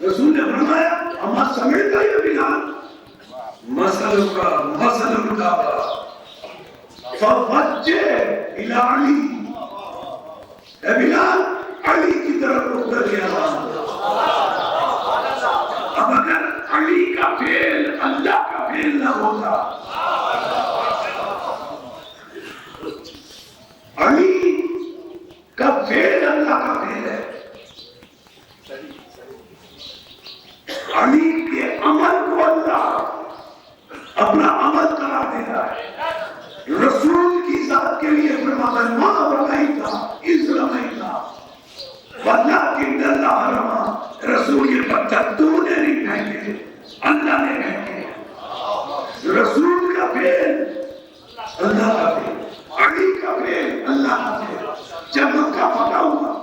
رسول نے فرمایا اما سمیتا یا بلال مسلوں کا فوجہ الى علی اے بلال علی کی طرف رخ کر گیا اب اگر علی کا فعل اللہ کا فعل نہ ہوتا علی کا فعل اللہ کا فعل ہے علی کے عمل کو اللہ اپنا عمل قرار دیتا ہے رسول کی ذات کے لیے فرماتا ہے ما رميت اذ رميت ولكن اللہ رمى رسول یہ پتھر تو نے نہیں پھینکے اللہ نے پھینکے رسول کا فعل اللہ کا فعل علی کا فعل اللہ کا فعل جب مکہ فتح ہوا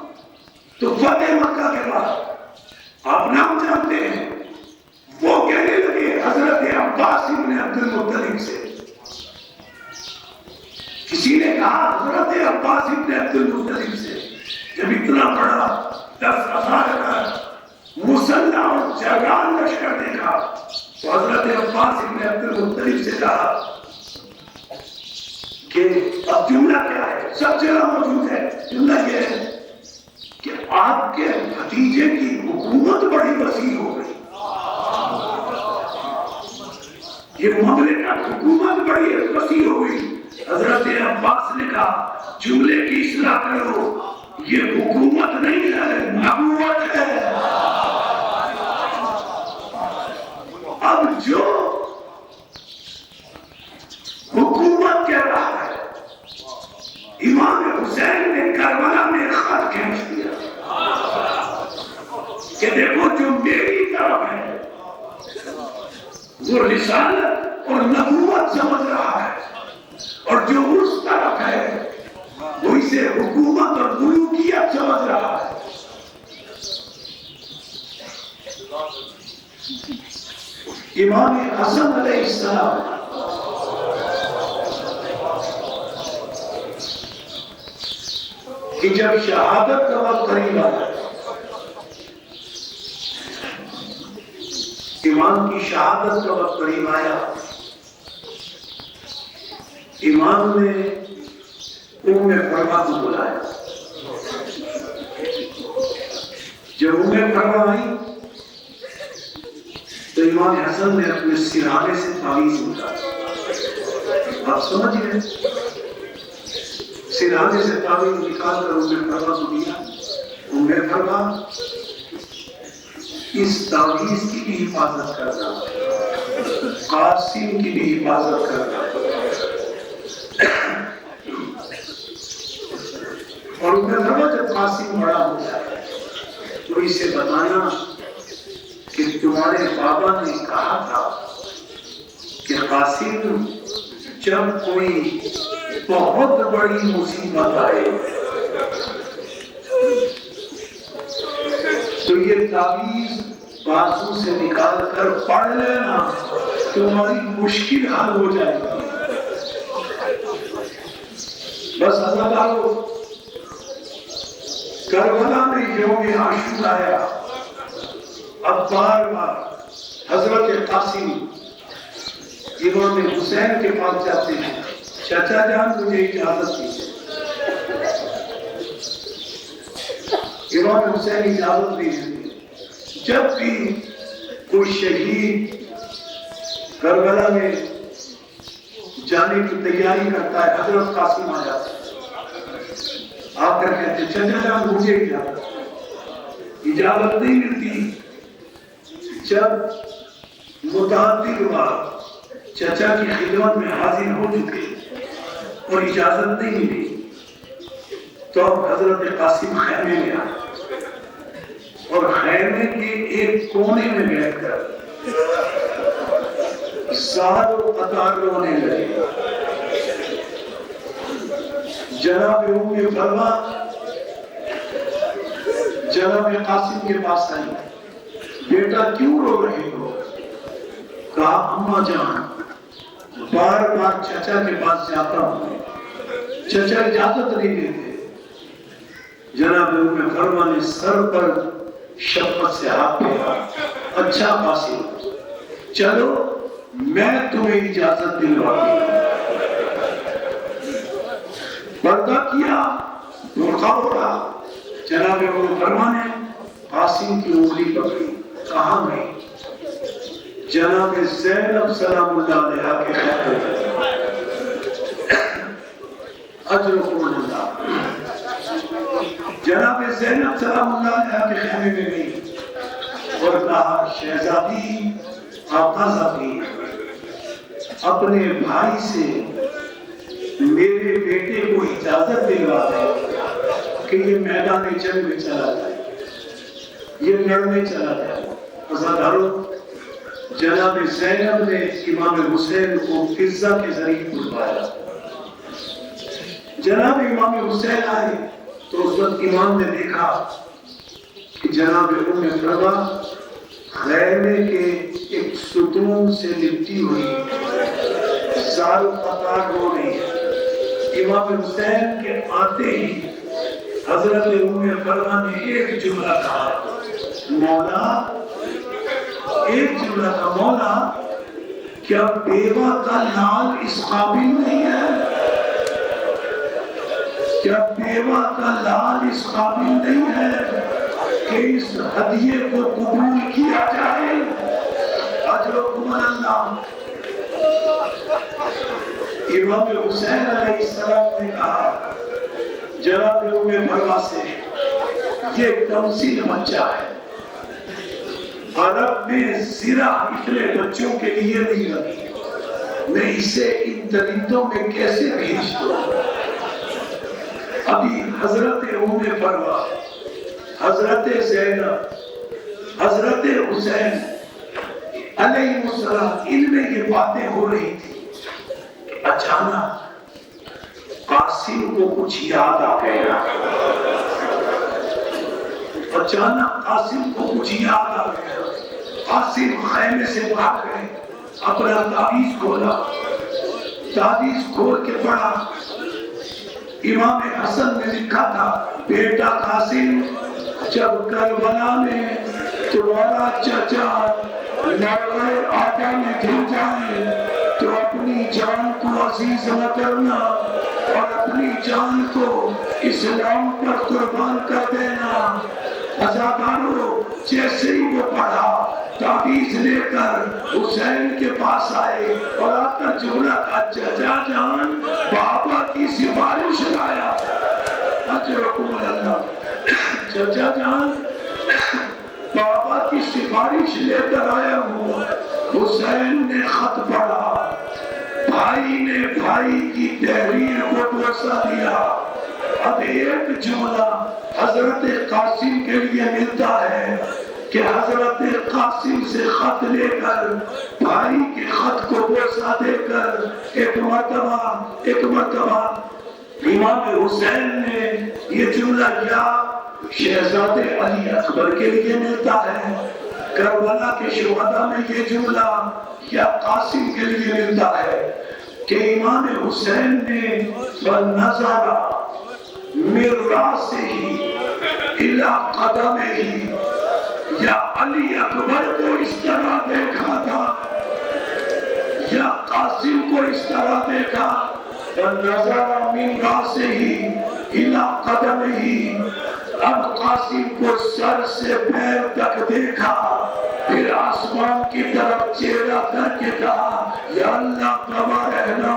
تو فتح مکہ کے بعد آپ نام جانتے ہیں وہ کہنے لگے حضرت عباس ابن عبد المطلب سے کسی نے کہا حضرت عباس ابن عبد المطلب سے جب اتنا بڑا 10,000 کا مسلح اور جران لشکر دیکھا تو حضرت عباس ابن عبد المطلب سے کہا کہ اب جملہ کیا ہے سب جگہ موجود ہے جملہ یہ ہے کہ آپ کے بھتیجے کی حکومت بڑی وسیع ہو گئی یہ مملکت حکومت بڑی وسیع ہو گئی حضرت عباس نے کہا جملے کی اصلاح کرو یہ حکومت نہیں ہے نبوت ہے اب جو حکومت کہہ رہا ہے امام حسین نے کربلا میں خط کھینچ دیا کہ دیکھو جو میری طرف ہے وہ رسالت اور نبوت سمجھ رہا ہے اور جو اس طرف ہے وہ اسے حکومت اور ملوکیت سمجھ رہا ہے امام حسن علیہ السلام کہ جب شہادت کا وقت قریب آیا امام کی شہادت کا وقت قریب آیا امام نے ام فرما کو بلایا جب ام فرما آئی تو امام حسن نے اپنے سرانے سے تعویذ اٹھایا آپ سمجھ گئے سرانے سے تعویذ نکال کر ام فرما کو دیا ام فرما اس تعویذ کی بھی حفاظت کرنا، قاسم کی بھی حفاظت کرنا، اور انہیں جب قاسم بڑا ہو جائے تو اسے بتانا کہ تمہارے بابا نے کہا تھا کہ قاسم جب کوئی بہت بڑی مصیبت آئے تو یہ تعویذ بازو سے نکال کر پڑھ لینا، تمہاری مشکل حل ہو جائے گی۔ بس حضرت کربلا میں یوم عاشور آیا، اب بار بار حضرت قاسم امام حسین کے پاس جاتے ہیں، چچا جان مجھے اجازت دیجیے۔ امام حسین اجازت نہیں دیتے۔ جب بھی کوئی شہید کربلا میں جانے کی تیاری کرتا ہے، حضرت قاسم آ جاتے ہیں، آ کر کہتے ہیں چچا جان مجھے اجازت نہیں ملتی۔ جب متعدد بار چچا کی خدمت میں حاضر ہو چکے اور اجازت نہیں ملی تو اب حضرت قاسم خیمے میں آئے اور خیمے کے ایک کونے میں بیٹھ کر زار و قطار رونے لگے۔ جناب ام فرما جناب قاسم کے پاس آئی، بیٹا کیوں رو رہے ہو؟ کہا اماں جان بار بار چچا کے پاس جاتا ہوں، چچا اجازت نہیں دیتے۔ جناب ام فرما نے سر پر شفقت سے ہاتھ پھیرا، اچھا قاسم چلو میں تمہیں اجازت دلواتی ہوں۔ پردہ کیا، برقع اڑا، جناب ام فرما نے قاسم کی انگلی پکڑی، کہاں نہیں؟ جناب زینب سلام اللہ علیہ کے خیمے میں، اجرکم اللہ، جناب زینب سلام اللہ علیہ کے خیمے میں گئی اور کہا شہزادی آقا زادی اپنے بھائی سے میرے بیٹے کو اجازت دلوا دے کہ یہ میدان جنگ میں چلا جائے، یہ لڑنے چلا جائے۔ عزادارو جناب زینب نے امام حسین کو فضہ کے ذریعے بلوایا۔ جناب امام حسین آئے تو اس وقت امام نے دیکھا کہ جناب ام فرما خیمے کے ایک ستون سے لپٹی ہوئی زار و قطار رو رہی ہے۔ امام حسین کے آتے ہی حضرت ام فرما نے ایک جملہ کہا، مولا ایک جملہ کا مولا کیا بیوہ کا لال اس قابل نہیں ہے؟ کیا بیوہ کا لال اس قابل نہیں ہے کہ اس ہدیے کو قبول کیا جائے؟ اجرکم اللہ۔ امام حسین علیہ السلام نے کہا جناب ام فرما سے یہ کمسن بچہ ہے، عرب میں زرہ اتنے بچوں کے لیے نہیں لگی، میں اسے ان دلندوں میں کیسے بھیج دوں؟ ابھی حضرت ام فرما، حضرت زینب، حضرت حسین علیہ السلام ان میں یہ باتیں ہو رہی تھی، اچانک قاسم کو کچھ یاد آ گیا، اچانک قاسم کو کچھ یاد آ گیا۔ قاسم خیمے سے بھاگ گئے، اپنا تعویذ کھولا، تعویذ کھول کے پڑھا، امام حسن نے لکھا تھا بیٹا قاسم جب کربلا میں تمہارا چچا نارائے آقا میں گر جائے تو اپنی جان کو عزیز نہ کرنا اور اپنی جان کو اسلام پر قربان کر دینا۔ عزادارو جیسے ہی وہ پڑھا تعویذ لے کر حسین کے پاس آئے اور آ کر جملہ کا چچا جان بابا کی سفارش لایا۔ اجرکم اللہ، چچا جان بابا کی سفارش سفارش لے کر آیا ہوں۔ حسین نے خط پڑھا، بھائی نے بھائی کی تحریر کو بوسہ دیا۔ اب ایک جملہ حضرت قاسم کے لیے ملتا ہے کہ حضرت قاسم سے خط لے کر بھائی کے خط کو بوسہ دے کر ایک مرتبہ امام حسین نے یہ جملہ کیا، شہزادے علی اکبر کے لیے ملتا ہے۔ کربلا کے شہداء میں یہ جملہ یا قاسم کے لیے ملتا ہے کہ امام حسین نے نظر من راسہ الی قدمہ، یا علی اکبر کو اس طرح دیکھا تھا یا قاسم کو اس طرح دیکھا۔ نظر من راسہ الی قدمہ، اب قاسم کو سر سے پیر تک دیکھا، پھر آسمان کی طرف چہرہ کر کے کہا، یا اللہ گواہ رہنا،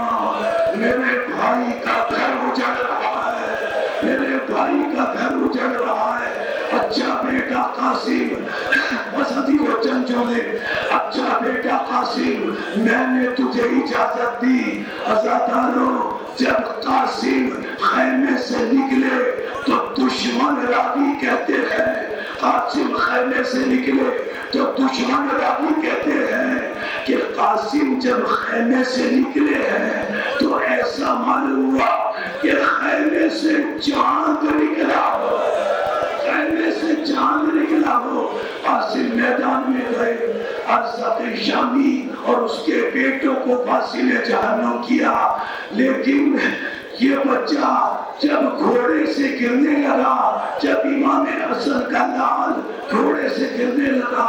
میرے بھائی کا گھر اجڑ رہا ہے، میرے بھائی کا گھر اجڑ رہا ہے۔ اچھا بیٹا قاسم، وسطی کو چنچولے، اچھا بیٹا قاسم، میں نے تجھے اجازت دی۔ عزاداروں، جب قاسم خیمے سے نکلے تو دشمن راوی کہتے ہیں، قاسم خیمے سے نکلے تو دشمن راوی کہتے ہیں کہ قاسم جب خیمے سے نکلے ہیں تو ایسا معلوم ہوا کہ خیمے سے چاند نکلا ہو، خیمے سے چاند نکلا ہو۔ قاسم میدان میں گئے، عرصت شامی اور اس کے بیٹوں کو فاصل جہنم کیا، لیکن یہ بچہ جب گھوڑے سے گرنے لگا، جب امام حسن کا لال گھوڑے سے گرنے لگا،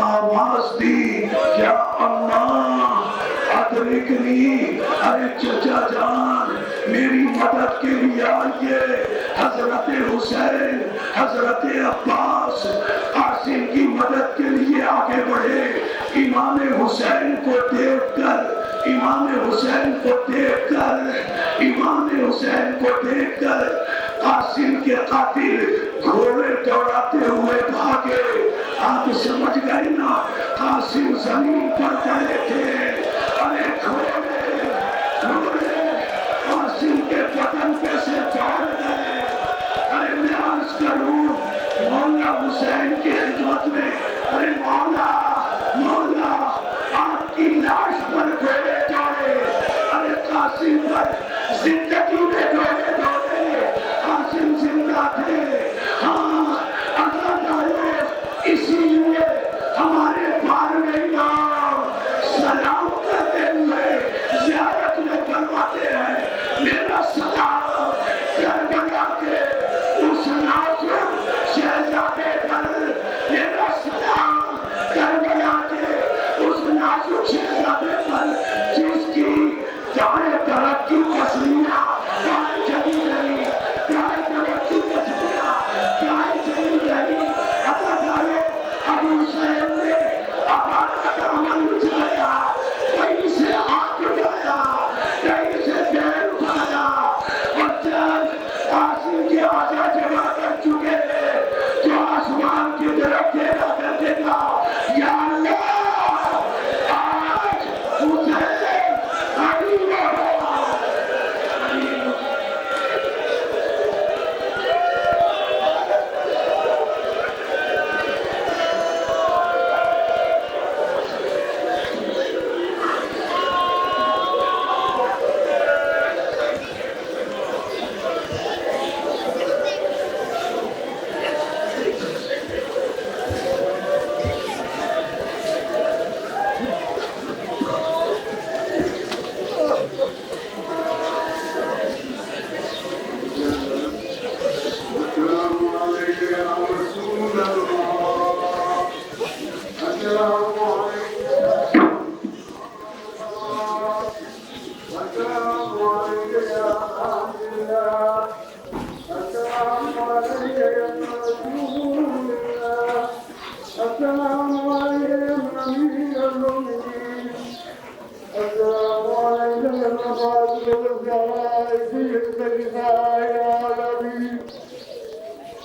آواز دی، یا اماں ادرکنی، ارے چچا جان میری مدد کے لیے آئیے۔ حضرت حسین، حضرت عباس قاسم کی مدد کے لیے آگے بڑھے۔ امام حسین کو دیکھ کر، امام حسین کو دیکھ کر، امام حسین کو دیکھ کر قاسم کے قاتل گھوڑے دوڑاتے ہوئے بھاگے۔ آپ سمجھ گئے نا، قاسم زمین پر پڑے تھے، ارے گھوڑے قاسم کے بدن پہ سے دوڑ گئے۔ ارے میں عرض کروں مولا حسین کی خدمت میں، ارے مولا آپ کی لاش پر گھوڑے دوڑے، ارے قاسم پر زندگی میں گھوڑے دوڑے، قاسم زندہ تھے۔ ہاں اسی لیے ہمارے بارہویں امام سلام کرتے ہوئے زیارت میں فرماتے ہیں، میرا سلام کربلا کے اس نازک شہزادے پر، میرا سلام کربلا کے اس نازک شہزادے پر جس کی دائیں طرف کی پسلیاں دائیں چلی رہی، دائیں طرف کی پسلیاں دائیں چلی رہی۔ ابو حسین نے اپنا دامن اٹھایا، کہیں سے ہاتھ اٹھایا، کہیں سے پیر اٹھایا، اور جب قاسم کی آجا جمع کر چکے تو آسمان کی طرف دیکھا کرتے تھا، یا اللہ آج حسین قریب ہوا۔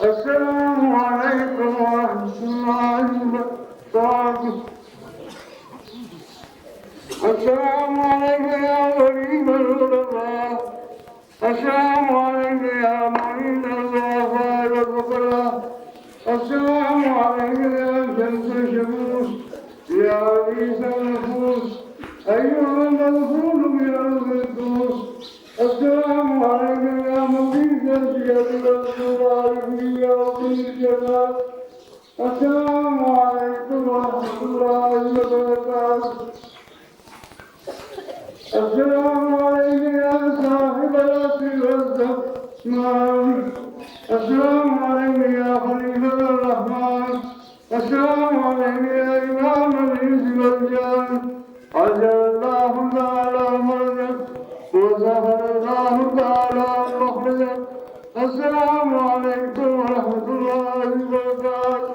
السلام علیکم ورحمۃ اللہ وبرکاتہ۔ السلام عليك يا شمس الشموس يا عيسى النفوس أيها المدخول من القدوس السلام عليك يا مقيت الجلال والجلال في يوم الجلال السلام عليكم ورحمة الله وبركاته السلام عليك يا صاحب الأصل والزمان السلام عليك يا خليفة الرحمن السلام عليك يا إمام الإنس والجان عجل الله تعالى مرجك وسهل الله تعالى مخرجك السلام عليكم ورحمة الله وبركاته